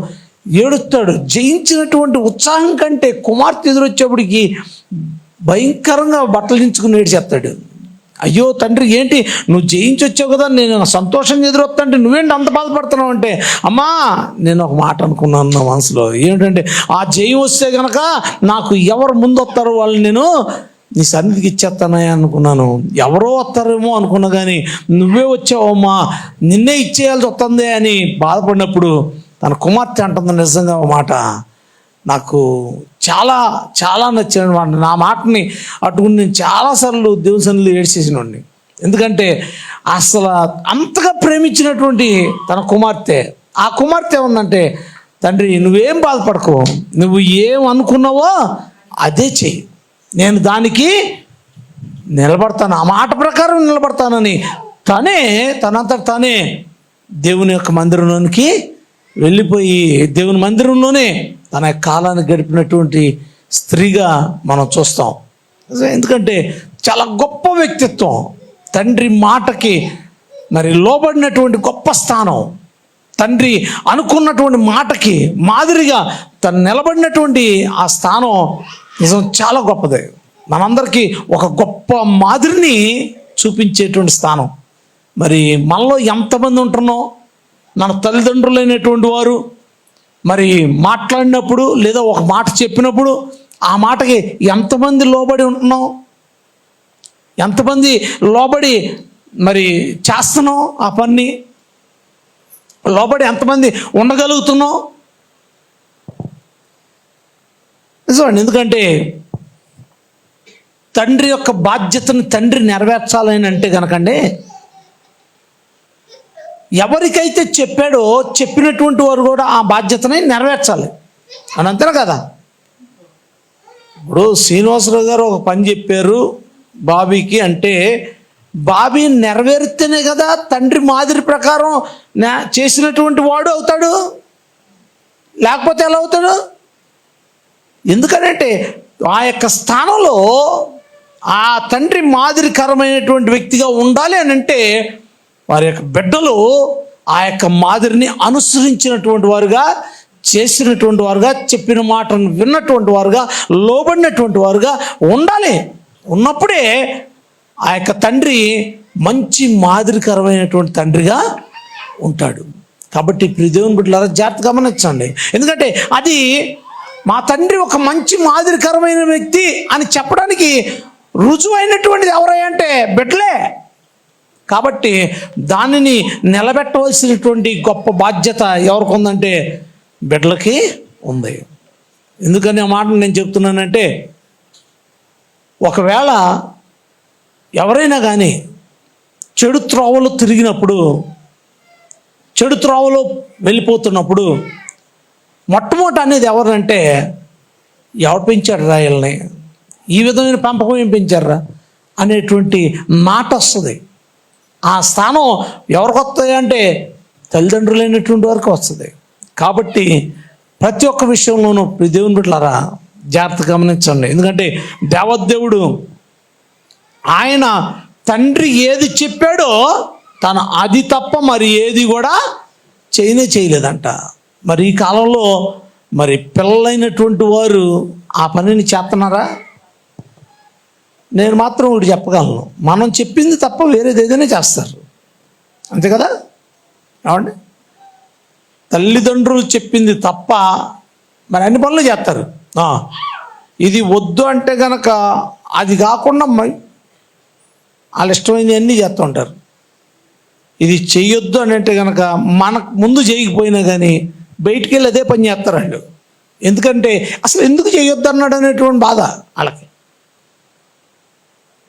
ఏడుస్తాడు. జయించినటువంటి ఉత్సాహం కంటే కుమార్తె ఎదురొచ్చేప్పటికి భయంకరంగా బట్టలు దించుకుని ఏడ్చేస్తాడు. అయ్యో తండ్రి, ఏంటి నువ్వు జయించి వచ్చావు కదా, నేను సంతోషంగా ఎదురొస్తాంటే నువ్వేంటి అంత బాధపడుతున్నావు అంటే, అమ్మా నేను ఒక మాట అనుకున్నాను నా మనసులో, ఏమిటంటే ఆ జయం వస్తే కనుక నాకు ఎవరు ముందు వస్తారో వాళ్ళు నేను నీ సన్నిధికి ఇచ్చేస్తానని అనుకున్నాను. ఎవరో వస్తారేమో అనుకున్నా, కానీ నువ్వే వచ్చావమ్మా, నిన్నే ఇచ్చేయాల్సి వస్తుంది అని బాధపడినప్పుడు తన కుమార్తె అంటుంది నిజంగా ఒక మాట నాకు చాలా చాలా నచ్చిన మాట. నా మాటని అటువంటి నేను చాలాసార్లు దేవుని సన్నిధిలో ఏడ్చేసినోడిని. ఎందుకంటే అసలు అంతగా ప్రేమించినటువంటి తన కుమార్తె, ఆ కుమార్తె ఏమందంటే, తండ్రి నువ్వేం బాధపడకు, నువ్వు ఏం అనుకున్నావో అదే చెయ్యి, నేను దానికి నిలబడతాను, ఆ మాట ప్రకారం నిలబడతానని తనంతట తానే దేవుని యొక్క మందిరంలోనికి వెళ్ళిపోయి దేవుని మందిరంలోనే తన కాలాన్ని గడిపినటువంటి స్త్రీగా మనం చూస్తాం. ఎందుకంటే చాలా గొప్ప వ్యక్తిత్వం, తండ్రి మాటకి మరి లోబడినటువంటి గొప్ప స్థానం, తండ్రి అనుకున్నటువంటి మాటకి మాదిరిగా తను నిలబడినటువంటి ఆ స్థానం నిజం చాలా గొప్పది. మనందరికీ ఒక గొప్ప మాదిరిని చూపించేటువంటి స్థానం. మరి మనలో ఎంతమంది ఉంటున్నాం, మన తల్లిదండ్రులైనటువంటి వారు మరి మాట్లాడినప్పుడు లేదా ఒక మాట చెప్పినప్పుడు ఆ మాటకి ఎంతమంది లోబడి ఉంటున్నాం, ఎంతమంది లోబడి మరి చేస్తున్నాం, ఆ పని లోబడి ఎంతమంది ఉండగలుగుతున్నాం. నిజమండి, ఎందుకంటే తండ్రి యొక్క బాధ్యతను తండ్రి నెరవేర్చాలని అంటే కనుకండి, ఎవరికైతే చెప్పాడో చెప్పినటువంటి వారు కూడా ఆ బాధ్యతని నెరవేర్చాలి అని, అంతేనా కదా. ఇప్పుడు శ్రీనివాసరావు గారు ఒక పని చెప్పారు బాబీకి అంటే, బాబీ నెరవేరితేనే కదా తండ్రి మాదిరి ప్రకారం చేసినటువంటి వాడు అవుతాడు, లేకపోతే ఎలా అవుతాడు? ఎందుకంటే ఆ యొక్క స్థానంలో ఆ తండ్రి మాదిరికరమైనటువంటి వ్యక్తిగా ఉండాలి అని అంటే వారి యొక్క బిడ్డలు ఆ యొక్క మాదిరిని అనుసరించినటువంటి వారుగా, చేసినటువంటి వారుగా, చెప్పిన మాటను విన్నటువంటి వారుగా, లోబడినటువంటి వారుగా ఉండాలి. ఉన్నప్పుడే ఆ యొక్క తండ్రి మంచి మాదిరికరమైనటువంటి తండ్రిగా ఉంటాడు. కాబట్టి ప్రియ దేవుని బిడ్డలారా జాగ్రత్తగా గమనించండి. ఎందుకంటే అది మా తండ్రి ఒక మంచి మాదిరికరమైన వ్యక్తి అని చెప్పడానికి రుజువైనటువంటిది ఎవరై అంటే బిడ్డలే. కాబట్టి దానిని నిలబెట్టవలసినటువంటి గొప్ప బాధ్యత ఎవరికి ఉందంటే బిడ్డలకి ఉంది. ఎందుకని ఆ మాట నేను చెప్తున్నానంటే, ఒకవేళ ఎవరైనా కానీ చెడు త్రోవలో తిరిగినప్పుడు, చెడు త్రోవలో వెళ్ళిపోతున్నప్పుడు మొట్టమొదటి అనేది ఎవరంటే, ఎవరు పెంచారు రాయల్ని, ఈ విధమైన పెంపకం ఏం పెంచారా అనేటువంటి మాట వస్తుంది. ఆ స్థానం ఎవరికి వస్తాయి అంటే తల్లిదండ్రులైనటువంటి వారికి వస్తుంది. కాబట్టి ప్రతి ఒక్క విషయంలోనూ దేవుని బిడ్డలారా జాగ్రత్తగా గమనించండి. ఎందుకంటే దేవదేవుడు ఆయన తండ్రి ఏది చెప్పాడో తను అది తప్ప మరి ఏది కూడా చేయలేదంట. మరి ఈ కాలంలో మరి పిల్లలైనటువంటి వారు ఆ పనిని చేస్తున్నారా? నేను మాత్రం ఒకటి చెప్పగలను, మనం చెప్పింది తప్ప వేరేది ఏదైనా చేస్తారు, అంతే కదా? ఏమండి, తల్లిదండ్రులు చెప్పింది తప్ప మరి అన్ని పనులు చేస్తారు. ఇది వద్దు అంటే కనుక అది కాకుండా వాళ్ళు ఇష్టమైనవి అన్నీ చేస్తూ ఉంటారు. ఇది చెయ్యొద్దు అని అంటే కనుక మనకు ముందు చేయకపోయినా కానీ బయటికి వెళ్ళి అదే పని చేస్తారు వాళ్ళు. ఎందుకంటే అసలు ఎందుకు చేయొద్దు అన్నాడు అనేటువంటి బాధ వాళ్ళకి.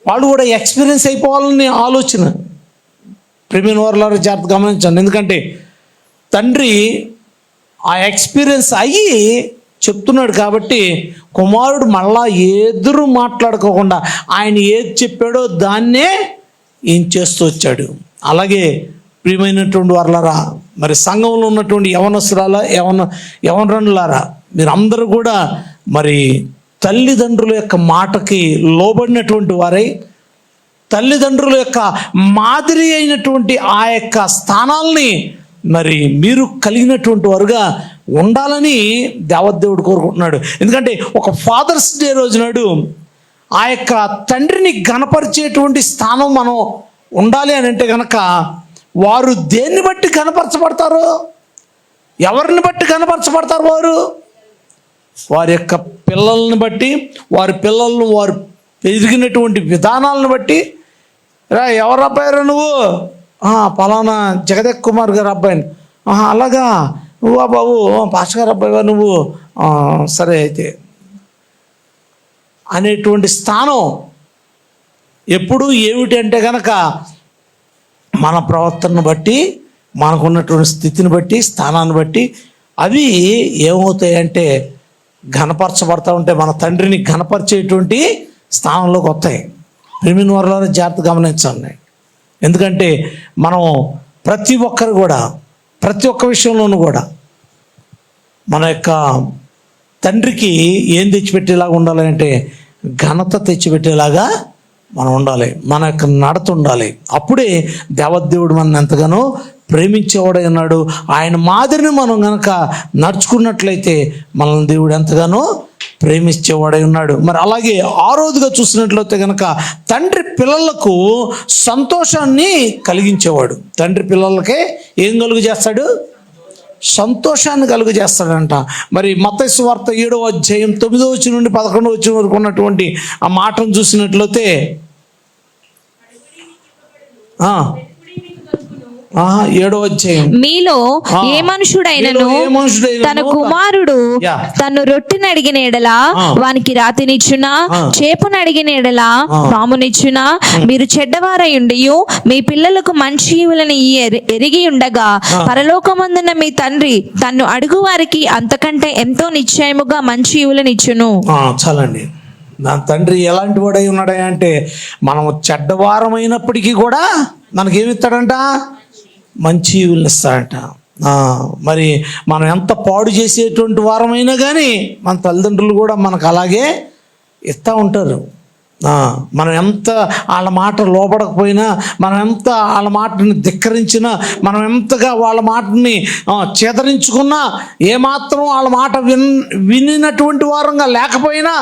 వాళ్ళు కూడా ఎక్స్పీరియన్స్ అయిపోవాలని ఆలోచన. ప్రేమైన వారులారా జాగ్రత్త గమనించండి. ఎందుకంటే తండ్రి ఆ ఎక్స్పీరియన్స్ అయ్యి చెప్తున్నాడు కాబట్టి కుమారుడు మళ్ళా ఎదురు మాట్లాడుకోకుండా ఆయన ఏది చెప్పాడో దాన్నే ఏం చేస్తూ వచ్చాడు. అలాగే ప్రియమైనటువంటి వారులారా, మరి సంఘంలో ఉన్నటువంటి యవనరులారా, మీరందరూ కూడా మరి తల్లిదండ్రుల యొక్క మాటకి లోబడినటువంటి వారై తల్లిదండ్రుల యొక్క మాదిరి అయినటువంటి ఆ యొక్క స్థానాల్ని మరి మీరు కలిగినటువంటి వారుగా ఉండాలని దేవదేవుడు కోరుకుంటున్నాడు. ఎందుకంటే ఒక ఫాదర్స్ డే రోజు నాడు ఆ యొక్క తండ్రిని ఘనపరిచేటువంటి స్థానం మనం ఉండాలి అని అంటే కనుక వారు దేన్ని బట్టి ఘనపరచబడతారు? ఎవరిని బట్టి ఘనపరచబడతారు? వారి యొక్క పిల్లల్ని బట్టి, వారి పిల్లలను వారు పెరిగినటువంటి విధానాలను బట్టి. ఎవరు అబ్బాయిరా నువ్వు? పలానా జగదేక్ కుమార్ గారు అబ్బాయిని. అలాగా నువ్వు బాబు పాస్టర్ గారు అబ్బాయిగా నువ్వు, సరే అయితే అనేటువంటి స్థానం ఎప్పుడు ఏమిటి అంటే కనుక మన ప్రవర్తనను బట్టి, మనకున్నటువంటి స్థితిని బట్టి, స్థానాన్ని బట్టి అవి ఏమవుతాయంటే ఘనపరచబడతా ఉంటే మన తండ్రిని ఘనపరిచేటువంటి స్థానంలోకి వస్తాయి. ప్రేమిన వారులారా జాగ్రత్త గమనించండి. ఎందుకంటే మనం ప్రతి ఒక్కరు కూడా ప్రతి ఒక్క విషయంలోనూ కూడా మన యొక్క తండ్రికి ఏం తెచ్చిపెట్టేలాగా ఉండాలి అంటే ఘనత తెచ్చిపెట్టేలాగా మనం ఉండాలి. మన యొక్క నడత ఉండాలి. అప్పుడే దేవదేవుడు మనల్ని ఎంతగానో ప్రేమించేవాడై ఉన్నాడు. ఆయన మాదిరిని మనం కనుక నడుచుకున్నట్లయితే మనల్ని దేవుడు ఎంతగానో ప్రేమించేవాడై ఉన్నాడు. మరి అలాగే ఆ రోజుగా చూసినట్లయితే కనుక తండ్రి పిల్లలకు సంతోషాన్ని కలిగించేవాడు. తండ్రి పిల్లలకే ఏం కలుగు చేస్తాడు? సంతోషాన్ని కలుగు చేస్తాడంట. మరి మత్తయి సువార్త 7వ అధ్యాయం 9వ వచనం నుండి 11వ వచనం వరకు ఉన్నటువంటి ఆ మాటను చూసినట్లయితే 7వ అధ్యాయం, మీలో ఏ మనుషుడైనను తన కుమారుడు తను రొట్టెని అడిగిన ఎడలా వానికి రాతినిచ్చునా, చేపను అడిగిన ఎడలా పామునిచ్చునా? మీరు చెడ్డవారై ఉండియు మీ పిల్లలకు మంచి ఈవులను ఎరిగి ఉండగా పరలోకమందున్న మీ తండ్రి తన్ను అడుగు వారికి అంతకంటే ఎంతో నిశ్చయముగా మంచి ఈవులను ఇచ్చును. చాలండి. నా తండ్రి ఎలాంటి వాడై ఉన్నాడా అంటే మనము చెడ్డవారమైనప్పటికీ కూడా మనకేమిస్తాడంట? మంచి ఈవులను ఇస్తాడంట. మరి మనం ఎంత పాడు చేసేటువంటి వారమైనా కానీ మన తల్లిదండ్రులు కూడా మనకు అలాగే ఇస్తూ ఉంటారు. మనం ఎంత వాళ్ళ మాట లోపడకపోయినా, మనం ఎంత వాళ్ళ మాటని ధిక్కరించినా, మనం ఎంతగా వాళ్ళ మాటని చేదరించుకున్నా, ఏమాత్రం వాళ్ళ మాట వినినటువంటి వారంగా లేకపోయినా,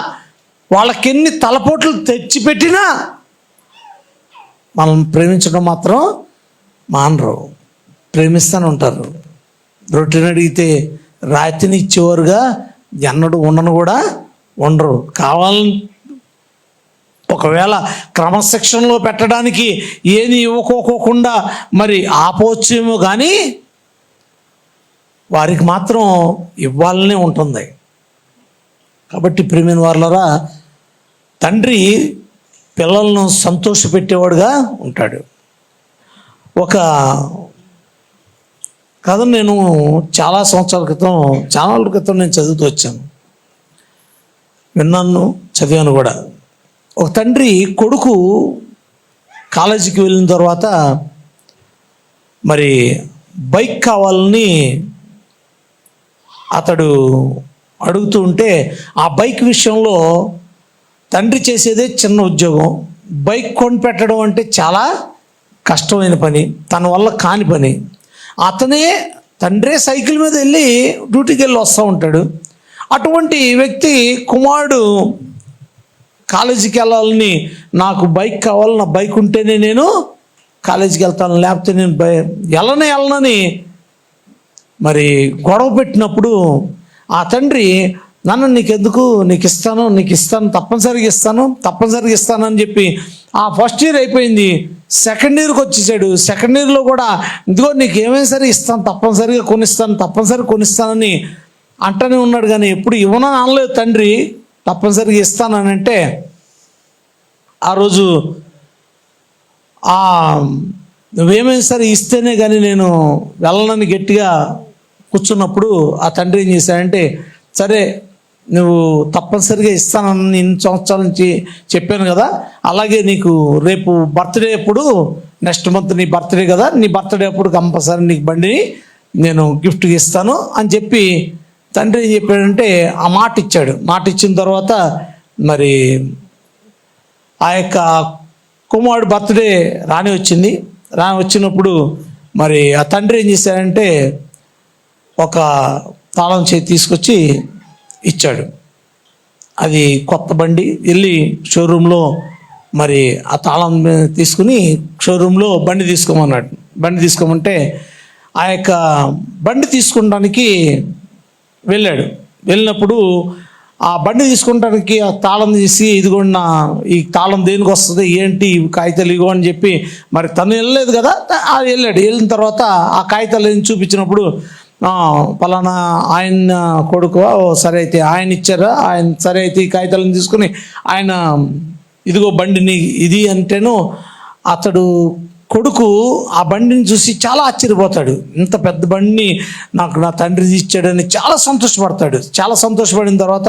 వాళ్ళకెన్ని తలపోట్లు తెచ్చిపెట్టినా మనం ప్రేమించడం మాత్రం మానరు. ప్రేమిస్తూనే ఉంటారు. రొట్టెని అడిగితే రాతిని ఇచ్చేవారుగా ఎన్నడూ ఉండను కూడా ఉండరు. కావాలని ఒకవేళ క్రమశిక్షణలో పెట్టడానికి ఏది ఇవ్వకోకుండా మరి ఆపోచ్చేమో కానీ వారికి మాత్రం ఇవ్వాలనే ఉంటుంది. కాబట్టి ప్రియమైన వారులారా, తండ్రి పిల్లలను సంతోషపెట్టేవాడుగా ఉంటాడు. ఒక కథ నేను చాలా సంవత్సరాల క్రితం, చాలా రోజుల క్రితం నేను చదువుతూ వచ్చాను, విన్నాను, చదివాను కూడా. ఒక తండ్రి కొడుకు కాలేజీకి వెళ్ళిన తర్వాత మరి బైక్ కావాలని అతడు అడుగుతూ ఉంటే, ఆ బైక్ విషయంలో తండ్రి చేసేదే చిన్న ఉద్యోగం, బైక్ కొనిపెట్టడం అంటే చాలా కష్టమైన పని, తన వల్ల కాని పని. తండ్రే సైకిల్ మీద వెళ్ళి డ్యూటీకి వెళ్ళి వస్తూ ఉంటాడు. అటువంటి వ్యక్తి కుమారుడు కాలేజీకి వెళ్ళాలని, నాకు బైక్ కావాలి, నా బైక్ ఉంటేనే నేను కాలేజీకి వెళ్తాను, లేకపోతే నేను వెళ్ళనని మరి గొడవ పెట్టినప్పుడు ఆ తండ్రి, నాన్న నీకెందుకు, నీకు ఇస్తాను, తప్పనిసరిగా ఇస్తాను అని చెప్పి, ఆ ఫస్ట్ ఇయర్ అయిపోయింది, సెకండ్ ఇయర్కి వచ్చేసాడు. సెకండ్ ఇయర్లో కూడా ఇదిగో నీకు ఏమైనా సరే ఇస్తాను, తప్పనిసరిగా కొనిస్తానని అంటనే ఉన్నాడు. కానీ ఎప్పుడు ఇవ్వనని అనలేదు తండ్రి, తప్పనిసరిగా ఇస్తానని అంటే, ఆ రోజు నువ్వేమైనా సరే ఇస్తేనే కానీ నేను వెళ్ళనని గట్టిగా కూర్చున్నప్పుడు ఆ తండ్రి ఏం చేశాడంటే, సరే నువ్వు తప్పనిసరిగా ఇస్తానని ఇన్ని సంవత్సరాల నుంచి చెప్పాను కదా, అలాగే నీకు రేపు బర్త్డే అప్పుడు, నెక్స్ట్ మంత్ నీ బర్త్డే కదా, నీ బర్త్డే అప్పుడు కంపల్సరీ నీకు బండిని నేను గిఫ్ట్గా ఇస్తాను అని చెప్పి తండ్రి ఏం చెప్పాడంటే ఆ మాట ఇచ్చాడు. మాట ఇచ్చిన తర్వాత మరి ఆ యొక్క కుమారుడు బర్త్డే రాని వచ్చినప్పుడు మరి ఆ తండ్రి ఏం చేశాడంటే ఒక తాళం చేతి తీసుకొచ్చి ఇచ్చాడు. అది కొత్త బండి. వెళ్ళి షోరూంలో మరి ఆ తాళం తీసుకుని షోరూంలో బండి తీసుకోమన్నాడు. బండి తీసుకోమంటే ఆ యొక్క బండి తీసుకోవడానికి వెళ్ళాడు. వెళ్ళినప్పుడు ఆ బండి తీసుకుంటానికి ఆ తాళం తీసి, ఇదిగోండి ఈ తాళం దేనికి వస్తుంది, ఏంటి కాగితాలు ఇగో అని చెప్పి, మరి తను వెళ్ళలేదు కదా, అది వెళ్ళాడు. వెళ్ళిన తర్వాత ఆ కాగితాలు చూపించినప్పుడు, పలానా ఆయన కొడుకు, సరే అయితే ఆయన ఇచ్చారా, ఆయన సరే అయితే ఈ కాగితాలను తీసుకుని ఆయన ఇదిగో బండిని ఇది అంటేను, అతడు కొడుకు ఆ బండిని చూసి చాలా ఆశ్చర్యపోతాడు. ఇంత పెద్ద బండిని నాకు నా తండ్రి ఇచ్చాడని చాలా సంతోషపడతాడు. చాలా సంతోషపడిన తర్వాత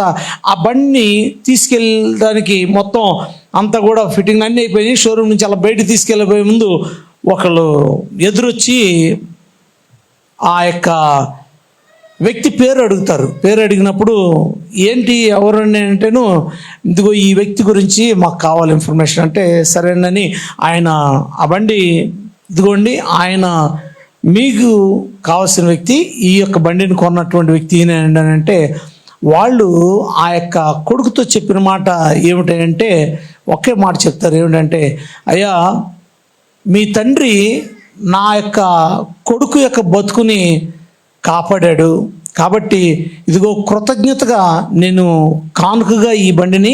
ఆ బండిని తీసుకెళ్ళడానికి మొత్తం అంతా కూడా ఫిట్టింగ్ అన్నీ అయిపోయి షోరూమ్ నుంచి అలా బయట తీసుకెళ్ళిపోయే ముందు ఒకళ్ళు ఎదురొచ్చి ఆ యొక్క వ్యక్తి పేరు అడుగుతారు. పేరు అడిగినప్పుడు ఏంటి ఎవరని అంటేను, ఇదిగో ఈ వ్యక్తి గురించి మాకు కావాలి ఇన్ఫర్మేషన్ అంటే, సరేనని ఆయన ఆ బండి ఇదిగోండి, ఆయన మీకు కావాల్సిన వ్యక్తి, ఈ యొక్క బండిని కొన్నటువంటి వ్యక్తి అని అంటే, వాళ్ళు ఆ యొక్క కొడుకుతో చెప్పిన మాట ఏమిటంటే ఒకే మాట చెప్తారు. ఏమిటంటే, అయ్యా మీ తండ్రి నా యొక్క కొడుకు యొక్క బతుకుని కాపాడాడు కాబట్టి ఇదిగో కృతజ్ఞతగా నేను కానుకగా ఈ బండిని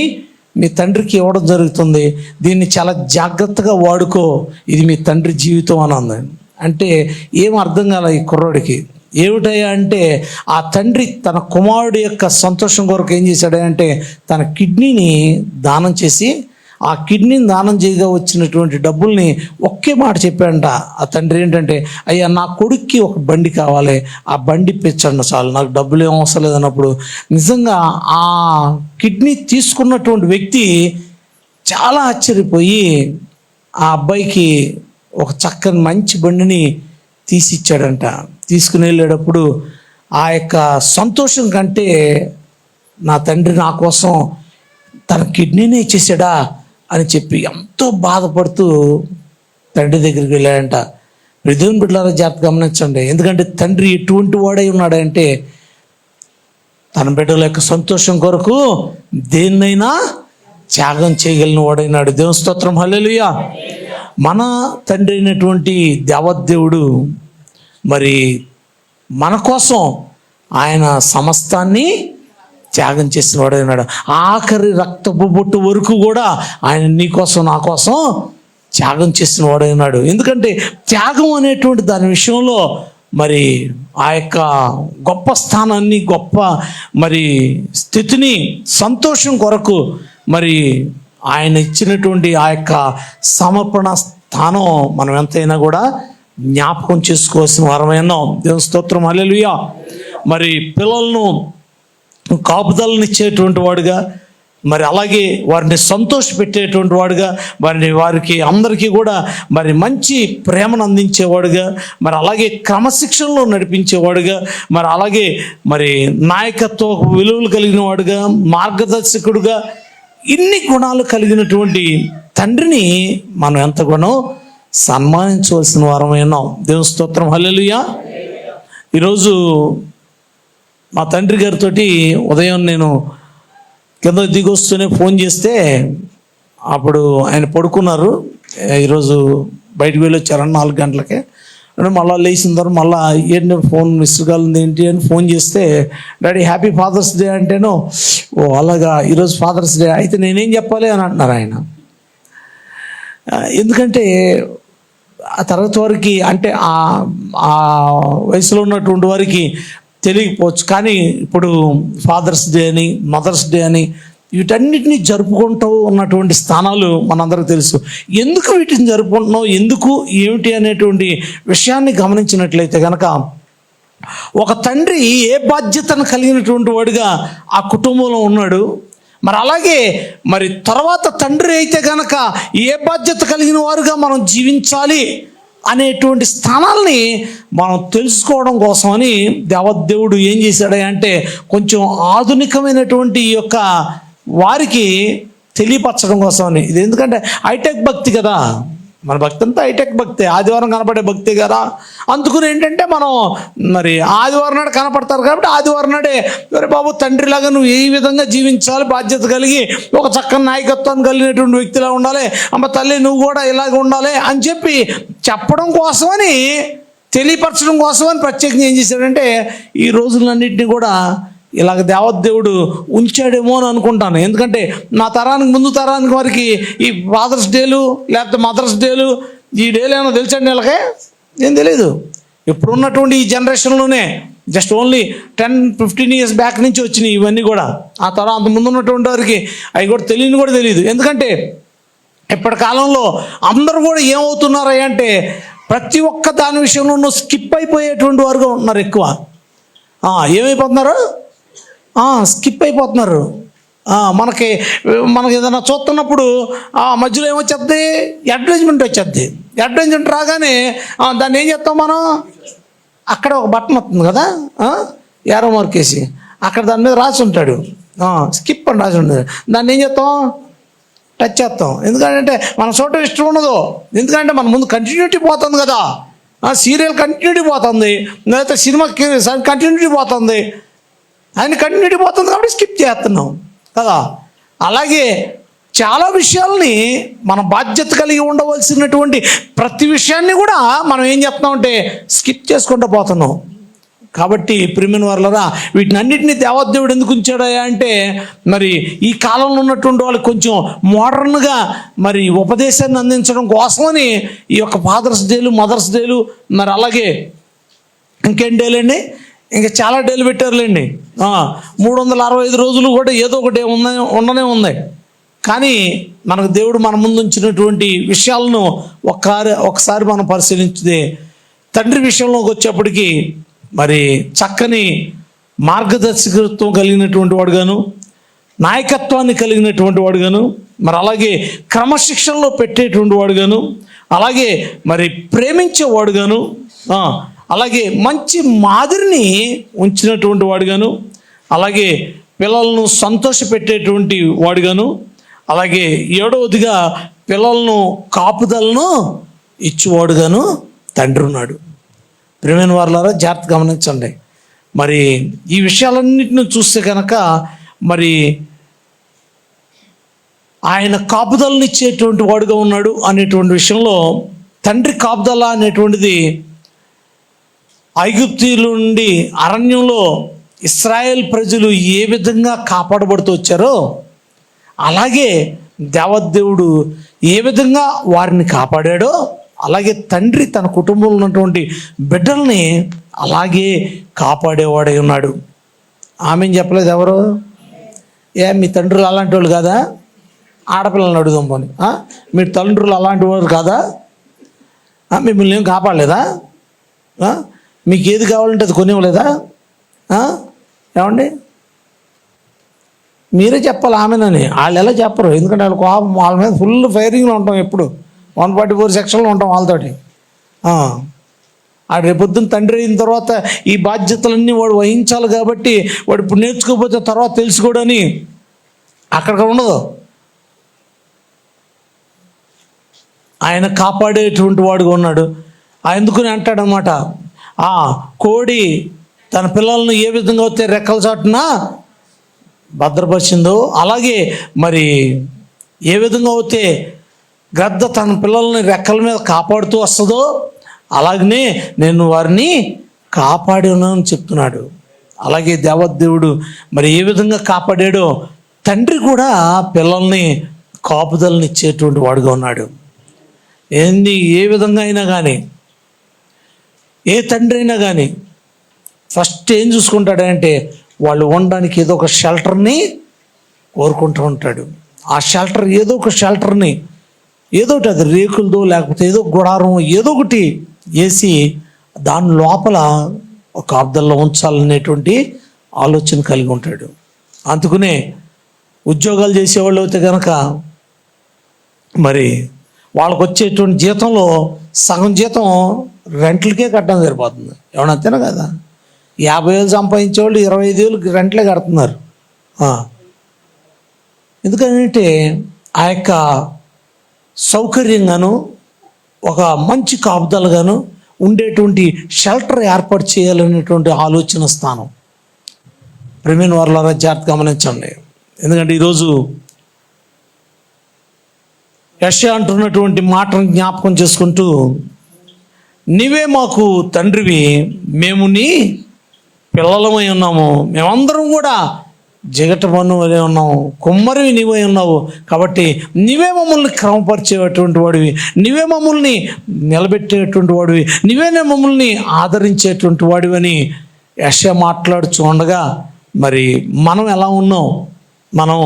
మీ తండ్రికి ఇవ్వడం జరుగుతుంది, దీన్ని చాలా జాగ్రత్తగా వాడుకో, ఇది మీ తండ్రి జీవితం అని అంది. అంటే ఏం అర్థం కాల ఈ కుర్రోడికి. ఏమిటయ్యా అంటే, ఆ తండ్రి తన కుమారుడు యొక్క సంతోషం కొరకు ఏం చేశాడంటే తన కిడ్నీని దానం చేసి, ఆ కిడ్నీని దానం చేయగా వచ్చినటువంటి డబ్బుల్ని ఒకే మాట చెప్పాడంట ఆ తండ్రి. ఏంటంటే, అయ్యా నా కొడుక్కి ఒక బండి కావాలి, ఆ బండి ఇప్పించండి చాలు, నాకు డబ్బులు ఏం అవసరం లేదన్నప్పుడు నిజంగా ఆ కిడ్నీ తీసుకున్నటువంటి వ్యక్తి చాలా ఆశ్చర్యపోయి ఆ అబ్బాయికి ఒక చక్కని మంచి బండిని తీసిచ్చాడంట. తీసుకుని వెళ్ళేటప్పుడు ఆ యొక్క సంతోషం కంటే నా తండ్రి నా కోసం తన కిడ్నీనే ఇచ్చేసాడా అని చెప్పి ఎంతో బాధపడుతూ తండ్రి దగ్గరికి వెళ్ళాడంట. దేవుని బిడ్డలారా జాగ్రత్త గమనించండి. ఎందుకంటే తండ్రి ఎటువంటి వాడై ఉన్నాడంటే తన బిడ్డల యొక్క సంతోషం కొరకు దేన్నైనా త్యాగం చేయగలిగిన వాడైనాడు. దేవుని స్తోత్రం, హల్లెలూయా. మన తండ్రి అయినటువంటి దేవదేవుడు మరి మన కోసం ఆయన సమస్తాన్ని త్యాగం చేసిన వాడైనాడు. ఆఖరి రక్తపు బొట్టు వరకు కూడా ఆయన నీ కోసం నా కోసం త్యాగం చేసిన వాడైనాడు. ఎందుకంటే త్యాగం అనేటువంటి దాని విషయంలో మరి ఆ యొక్క గొప్ప స్థానాన్ని, గొప్ప మరి స్థితిని, సంతోషం కొరకు మరి ఆయన ఇచ్చినటువంటి ఆ యొక్క సమర్పణ స్థానం మనం ఎంతైనా కూడా జ్ఞాపకం చేసుకోవాల్సిన వారమైనా. దేవుని స్తోత్రం, హల్లెలూయా. మరి పిల్లలను కాపుదలనిచ్చేటువంటి వాడుగా, మరి అలాగే వారిని సంతోషపెట్టేటువంటి వాడుగా, వారికి అందరికీ కూడా మరి మంచి ప్రేమను అందించేవాడుగా, మరి అలాగే క్రమశిక్షణలో నడిపించేవాడుగా, మరి అలాగే మరి నాయకత్వ విలువలు కలిగిన వాడుగా, మార్గదర్శకుడుగా, ఇన్ని గుణాలు కలిగినటువంటి తండ్రిని మనం ఎంతగానో సన్మానించవలసిన వారమైనాం. దేవుని స్తోత్రం, హల్లెలూయా. ఈరోజు మా తండ్రి గారితో ఉదయం నేను కింద దిగొస్తూనే ఫోన్ చేస్తే అప్పుడు ఆయన పడుకున్నారు. ఈరోజు బయటకు వెళ్ళి వచ్చారని 4 గంటలకే. మళ్ళీ లేచిన తర్వాత మళ్ళీ ఏంటి ఫోన్ మిస్డ్ కాల్ ఉంది ఏంటి అని ఫోన్ చేస్తే, డాడీ హ్యాపీ ఫాదర్స్ డే అంటేనో, ఓ అలాగా ఈరోజు ఫాదర్స్ డే అయితే నేనేం చెప్పాలి అని అంటున్నారు ఆయన. ఎందుకంటే ఆ తరగతి వారికి, అంటే ఆ వయసులో ఉన్నటువంటి వారికి తెలియకపోవచ్చు, కానీ ఇప్పుడు ఫాదర్స్ డే అని, మదర్స్ డే అని వీటన్నిటిని జరుపుకుంటూ ఉన్నటువంటి స్థానాలు మనందరికీ తెలుసు. ఎందుకు వీటిని జరుపుకుంటున్నాం, ఎందుకు ఏమిటి అనేటువంటి విషయాన్ని గమనించినట్లయితే కనుక, ఒక తండ్రి ఏ బాధ్యతను కలిగినటువంటి వాడిగా ఆ కుటుంబంలో ఉన్నాడు, మరి అలాగే మరి తర్వాత తండ్రి అయితే కనుక ఏ బాధ్యత కలిగిన వారుగా మనం జీవించాలి అనేటువంటి స్థానాల్ని మనం తెలుసుకోవడం కోసమని దేవదేవుడు ఏం చేశాడంటే కొంచెం ఆధునికమైనటువంటి ఈ యొక్క వారికి తెలియపరచడం కోసమని. ఇది ఎందుకంటే హైటెక్ భక్తి కదా, మన భక్తి అంతా హైటెక్ భక్తే, ఆదివారం కనపడే భక్తి కదా. అందుకని ఏంటంటే మనం మరి ఆదివారం నాడు కనపడతారు కాబట్టి ఆదివారం నాడే మరి బాబు తండ్రిలాగా నువ్వు ఏ విధంగా జీవించాలి, బాధ్యత కలిగి ఒక చక్కని నాయకత్వాన్ని కలిగినటువంటి వ్యక్తిలా ఉండాలి, అమ్మ తల్లి నువ్వు కూడా ఇలాగ ఉండాలి అని చెప్పడం కోసమని, తెలియపరచడం కోసమని ప్రత్యేకంగా ఏం చేశాడంటే ఈ రోజులన్నింటినీ కూడా ఇలాగ దేవదేవుడు ఉంచాడేమో అని అనుకుంటాను. ఎందుకంటే నా తరానికి ముందు తరానికి వారికి ఈ ఫాదర్స్ డేలు లేకపోతే మదర్స్ డేలు ఈ డేలు ఏమో తెలుసండి వీళ్ళకే? ఏం తెలియదు. ఇప్పుడు ఉన్నటువంటి ఈ జనరేషన్లోనే జస్ట్ ఓన్లీ 10-15 years బ్యాక్ నుంచి వచ్చినాయి ఇవన్నీ కూడా. ఆ తరం అంత ముందు ఉన్నటువంటి వారికి అవి కూడా తెలియదు. ఎందుకంటే ఇప్పటి కాలంలో అందరూ కూడా ఏమవుతున్నారు అంటే ప్రతి ఒక్క దాని విషయంలో స్కిప్ అయిపోయేటువంటి వారుగా ఉంటున్నారు. ఎక్కువ ఏమైపోతున్నారు, స్కిప్ అయిపోతున్నారు. మనకి ఏదైనా చూస్తున్నప్పుడు మధ్యలో ఏమొచ్చేద్ది, అడ్వర్టైజ్మెంట్ వచ్చేద్ది. అడ్వర్టైజ్మెంట్ రాగానే దాన్ని ఏం చేస్తాం మనం, అక్కడ ఒక బటన్ వస్తుంది కదా, యారో మార్క్ వేసి అక్కడ దాని మీద రాసి ఉంటాడు, స్కిప్ అని రాసి ఉంటుంది. దాన్ని ఏం చేస్తాం, టచ్ చేస్తాం. ఎందుకంటే మనం చూడటం ఇష్టం ఉండదు, ఎందుకంటే మన ముందు కంటిన్యూటీ పోతుంది కదా. సీరియల్ కంటిన్యూటీ పోతుంది, లేకపోతే సినిమా కంటిన్యూటీ పోతుంది, ఆయన కంటిన్యూటీ పోతుంది కాబట్టి స్కిప్ చేస్తున్నాం కదా. అలాగే చాలా విషయాల్ని మన బాధ్యత కలిగి ఉండవలసినటువంటి ప్రతి విషయాన్ని కూడా మనం ఏం చేస్తున్నామంటే స్కిప్ చేసుకుంటూ పోతున్నాం. కాబట్టి ప్రియమైన వారలారా, వీటిని అన్నింటినీ దేవదేవుడు ఎందుకు ఉంచాడయా అంటే మరి ఈ కాలంలో ఉన్నటువంటి వాళ్ళకి కొంచెం మోడర్న్గా మరి ఉపదేశాన్ని అందించడం కోసమని ఈ యొక్క ఫాదర్స్ డేలు, మదర్స్ డేలు, మరి అలాగే ఇంకేం డేలు అండి, ఇంకా చాలా డేలు పెట్టారులేండి. 365 రోజులు కూడా ఏదో ఒకటి ఉండనే ఉంది. కానీ మనకు దేవుడు మన ముందు ఉంచినటువంటి విషయాలను ఒకసారి మనం పరిశీలించితే, తండ్రి విషయంలోకి వచ్చేప్పటికీ మరి చక్కని మార్గదర్శకత్వం కలిగినటువంటి వాడుగాను, నాయకత్వాన్ని కలిగినటువంటి వాడుగాను, మరి అలాగే క్రమశిక్షణలో పెట్టేటువంటి వాడుగాను, అలాగే మరి ప్రేమించేవాడుగాను, అలాగే మంచి మాదిరిని ఉంచినటువంటి వాడుగాను, అలాగే పిల్లలను సంతోషపెట్టేటువంటి వాడుగాను, అలాగే 7వదిగా పిల్లలను కాపుదలను ఇచ్చేవాడుగాను తండ్రి ఉన్నాడు. ప్రియమైన వారలారా, జాగ్రత్త గమనించండి. మరి ఈ విషయాలన్నింటిని చూస్తే కనుక మరి ఆయన కాపుదలను ఇచ్చేటువంటి వాడుగా ఉన్నాడు అనేటువంటి విషయంలో, తండ్రి కాపుదల అనేటువంటిది ఐగుప్తీయుల నుండి అరణ్యంలో ఇశ్రాయేల్ ప్రజలు ఏ విధంగా కాపాడబడుతూ వచ్చారో అలాగే దేవదేవుడు ఏ విధంగా వారిని కాపాడాడో అలాగే తండ్రి తన కుటుంబంలో ఉన్నటువంటి బిడ్డల్ని అలాగే కాపాడేవాడై ఉన్నాడు. ఆమెను చెప్పలేదు ఎవరు? మీ తండ్రులు అలాంటి వాళ్ళు కాదా? ఆడపిల్లల్ని అడుగుదాం పోనీ. మీ తల్లిదండ్రులు అలాంటి వారు కాదా? మిమ్మల్ని ఏం కాపాడలేదా? మీకు ఏది కావాలంటే అది కొనివ్వలేదా? ఏమండి, మీరే చెప్పాలి ఆమెనని. వాళ్ళు ఎలా చెప్పరు, ఎందుకంటే వాళ్ళ కోపం, వాళ్ళ మీద ఫుల్ ఫైరింగ్లో ఉంటాం, ఎప్పుడు 144 సెక్షన్లో ఉంటాం వాళ్ళతోటి. ఆ రేపొద్దున తండ్రి అయిన తర్వాత ఈ బాధ్యతలన్నీ వాడు వహించాలి కాబట్టి వాడు ఇప్పుడు నేర్చుకోకపోతే తర్వాత తెలుసుకోడని అక్కడ ఉండదు. ఆయన కాపాడేటువంటి వాడుగా ఉన్నాడు. ఎందుకని అంటాడనమాట, కోడి తన పిల్లలను ఏ విధంగా అయితే రెక్కల చాటున భద్రపరిచిందో, అలాగే మరి ఏ విధంగా అయితే గద్ద తన పిల్లల్ని రెక్కల మీద కాపాడుతూ వస్తుందో అలాగనే నేను వారిని కాపాడానని చెప్తున్నాడు. అలాగే దేవదేవుడు మరి ఏ విధంగా కాపాడాడో తండ్రి కూడా పిల్లల్ని కాపుదలని ఇచ్చేటువంటి వాడుగా ఉన్నాడు. ఏ విధంగా అయినా కానీ, ఏ తండ్రి అయినా కానీ ఫస్ట్ ఏం చూసుకుంటాడంటే వాళ్ళు ఉండడానికి ఏదో ఒక షెల్టర్ని కోరుకుంటూ ఉంటాడు. ఆ షెల్టర్ ఏదో ఒక షెల్టర్ని, ఏదో ఒకటి, అది రేకులదో లేకపోతే ఏదో గుడారం ఏదో ఒకటి వేసి దాని లోపల ఒక కాపుదల్లో ఉంచాలనేటువంటి ఆలోచన కలిగి ఉంటాడు. అందుకనే ఉద్యోగాలు చేసేవాళ్ళు అయితే కనుక మరి వాళ్ళకు వచ్చేటువంటి జీతంలో సగం జీతం రెంట్లకే కట్టడం సరిపోతుంది. ఏమన్నా అంతేనా కదా? 50,000 సంపాదించేవాళ్ళు 25,000 రెంట్లే కడుతున్నారు. ఎందుకంటే ఆ యొక్క సౌకర్యంగాను ఒక మంచి కాపుదలుగాను ఉండేటువంటి షెల్టర్ ఏర్పాటు చేయాలనేటువంటి ఆలోచన స్థానం. ప్రేమైన వారలారా జాగ్రత్త గమనించండి. ఎందుకంటే ఈరోజు యెషయా అంటున్నటువంటి మాటను జ్ఞాపకం చేసుకుంటూ, నీవే మాకు తండ్రివి, మేము నీ పిల్లలమై ఉన్నాము, మేమందరం కూడా జిగట పన్ను వలె ఉన్నాము, కుమ్మరివి నీవై ఉన్నావు, కాబట్టి నీవే మమ్మల్ని క్రమపరిచేటువంటి వాడివి, నీవే మమ్మల్ని నిలబెట్టేటువంటి వాడివి, నీవే మమ్మల్ని ఆదరించేటువంటి వాడివి అని యెషయా మాట్లాడుచూ ఉండగా, మరి మనం ఎలా ఉన్నాం? మనం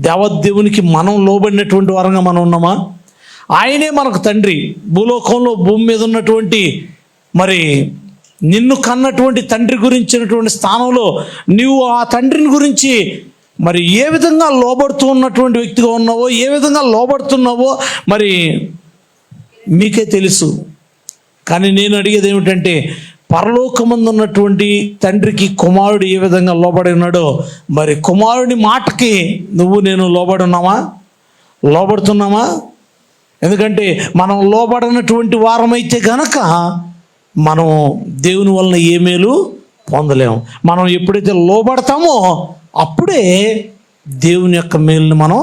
దేవదేవునికి మనం లోబడినటువంటి వారంగా మనం ఉన్నామా? ఆయనే మనకు తండ్రి. భూలోకంలో భూమి మీద ఉన్నటువంటి మరి నిన్ను కన్నటువంటి తండ్రి గురించినటువంటి స్థానంలో నీవు ఆ తండ్రిని గురించి మరి ఏ విధంగా లోబడుతూ ఉన్నటువంటి వ్యక్తిగా ఉన్నావో, ఏ విధంగా లోబడుతున్నావో మరి మీకే తెలుసు. కానీ నేను అడిగేది ఏమిటంటే, పరలోకమందు ఉన్నటువంటి తండ్రికి కుమారుడు ఏ విధంగా లోబడి ఉన్నాడో, మరి కుమారుడి మాటకి నువ్వు నేను లోబడుతున్నామా? ఎందుకంటే మనం లోబడినటువంటి వారమైతే గనక మనం దేవుని వలన ఏ మేలు పొందలేము. మనం ఎప్పుడైతే లోబడతామో అప్పుడే దేవుని యొక్క మేలుని మనం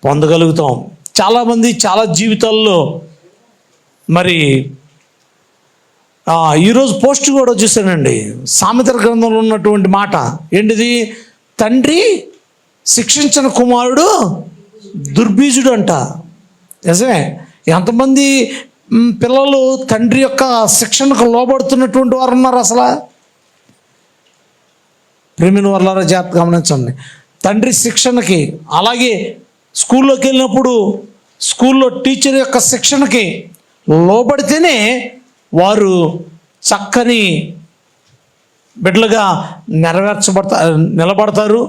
పొందగలుగుతాం. చాలామంది చాలా జీవితాల్లో మరి ఈరోజు పోస్ట్ కూడా చూశానండి, సామెతల గ్రంథంలో ఉన్నటువంటి మాట ఏంటిది? తండ్రి శిక్షించిన కుమారుడు దుర్బీజుడు అంట. నిజమే. ఎంతమంది పిల్లలు తండ్రి యొక్క శిక్షణకు లోబడుతున్నటువంటి వారు ఉన్నారు అసలు? ప్రేమిన వారలారా జాగ్రత్త గమనించండి. తండ్రి శిక్షణకి, అలాగే స్కూల్లోకి వెళ్ళినప్పుడు స్కూల్లో టీచర్ యొక్క శిక్షణకి లోబడితేనే వారు చక్కని బిడ్డలుగా నిలబడతారు.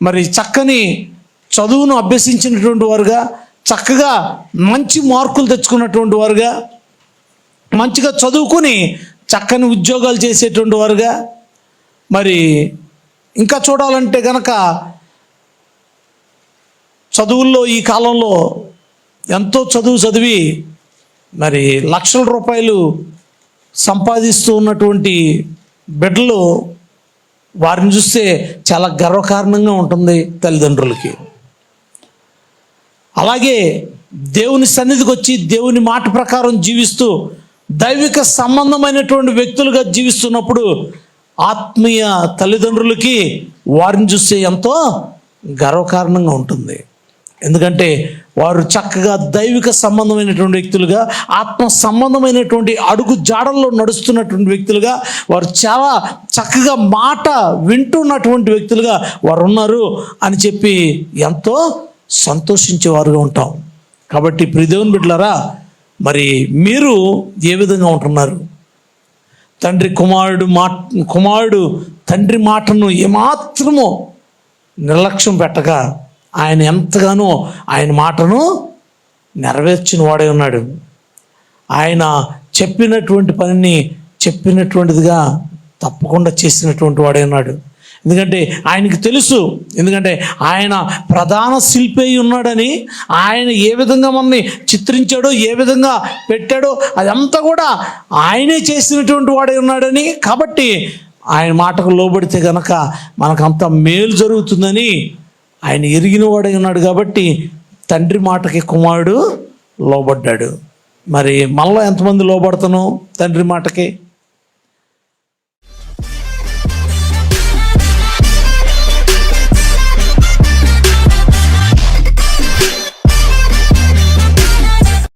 మరి చక్కని చదువును అభ్యసించినటువంటి వారుగా, చక్కగా మంచి మార్కులు తెచ్చుకున్నటువంటి వారుగా, మంచిగా చదువుకుని చక్కని ఉద్యోగాలు చేసేటువంటి వారుగా, మరి ఇంకా చూడాలంటే కనుక చదువుల్లో ఈ కాలంలో ఎంతో చదివి మరి లక్షల రూపాయలు సంపాదిస్తూ ఉన్నటువంటి బిడ్డలు, వారిని చూస్తే చాలా గర్వకారణంగా ఉంటుంది తల్లిదండ్రులకి. అలాగే దేవుని సన్నిధికి వచ్చి దేవుని మాట ప్రకారం జీవిస్తూ దైవిక సంబంధమైనటువంటి వ్యక్తులుగా జీవిస్తున్నప్పుడు ఆత్మీయ తల్లిదండ్రులకి వారిని చూస్తే ఎంతో గర్వకారణంగా ఉంటుంది. ఎందుకంటే వారు చక్కగా దైవిక సంబంధమైనటువంటి వ్యక్తులుగా, ఆత్మ సంబంధమైనటువంటి అడుగు జాడల్లో నడుస్తున్నటువంటి వ్యక్తులుగా, వారు చాలా చక్కగా మాట వింటున్నటువంటి వ్యక్తులుగా వారు ఉన్నారు అని చెప్పి ఎంతో సంతోషించేవారుగా ఉంటాం. కాబట్టి ప్రియ దేవుని బిడ్డలారా, మరి మీరు ఏ విధంగా ఉంటున్నారు? కుమారుడు తండ్రి మాటను ఏమాత్రమో నిర్లక్ష్యం పెట్టగా ఆయన ఎంతగానో ఆయన మాటను నెరవేర్చిన వాడే ఉన్నాడు. ఆయన చెప్పినటువంటి పనిని చెప్పినటువంటిదిగా తప్పకుండా చేసినటువంటి వాడే ఉన్నాడు. ఎందుకంటే ఆయనకి తెలుసు, ఎందుకంటే ఆయన ప్రధాన శిల్పి అయి ఉన్నాడని, ఆయన ఏ విధంగా మనల్ని చిత్రించాడో, ఏ విధంగా పెట్టాడో అదంతా కూడా ఆయనే చేసినటువంటి వాడే ఉన్నాడని, కాబట్టి ఆయన మాటకు లోబడితే గనక మనకంత మేలు జరుగుతుందని ఆయన ఎరిగిన వాడే ఉన్నాడు. కాబట్టి తండ్రి మాటకి కుమారుడు లోబడ్డాడు. మరి మనలో ఎంతమంది లోబడతాను తండ్రి మాటకి?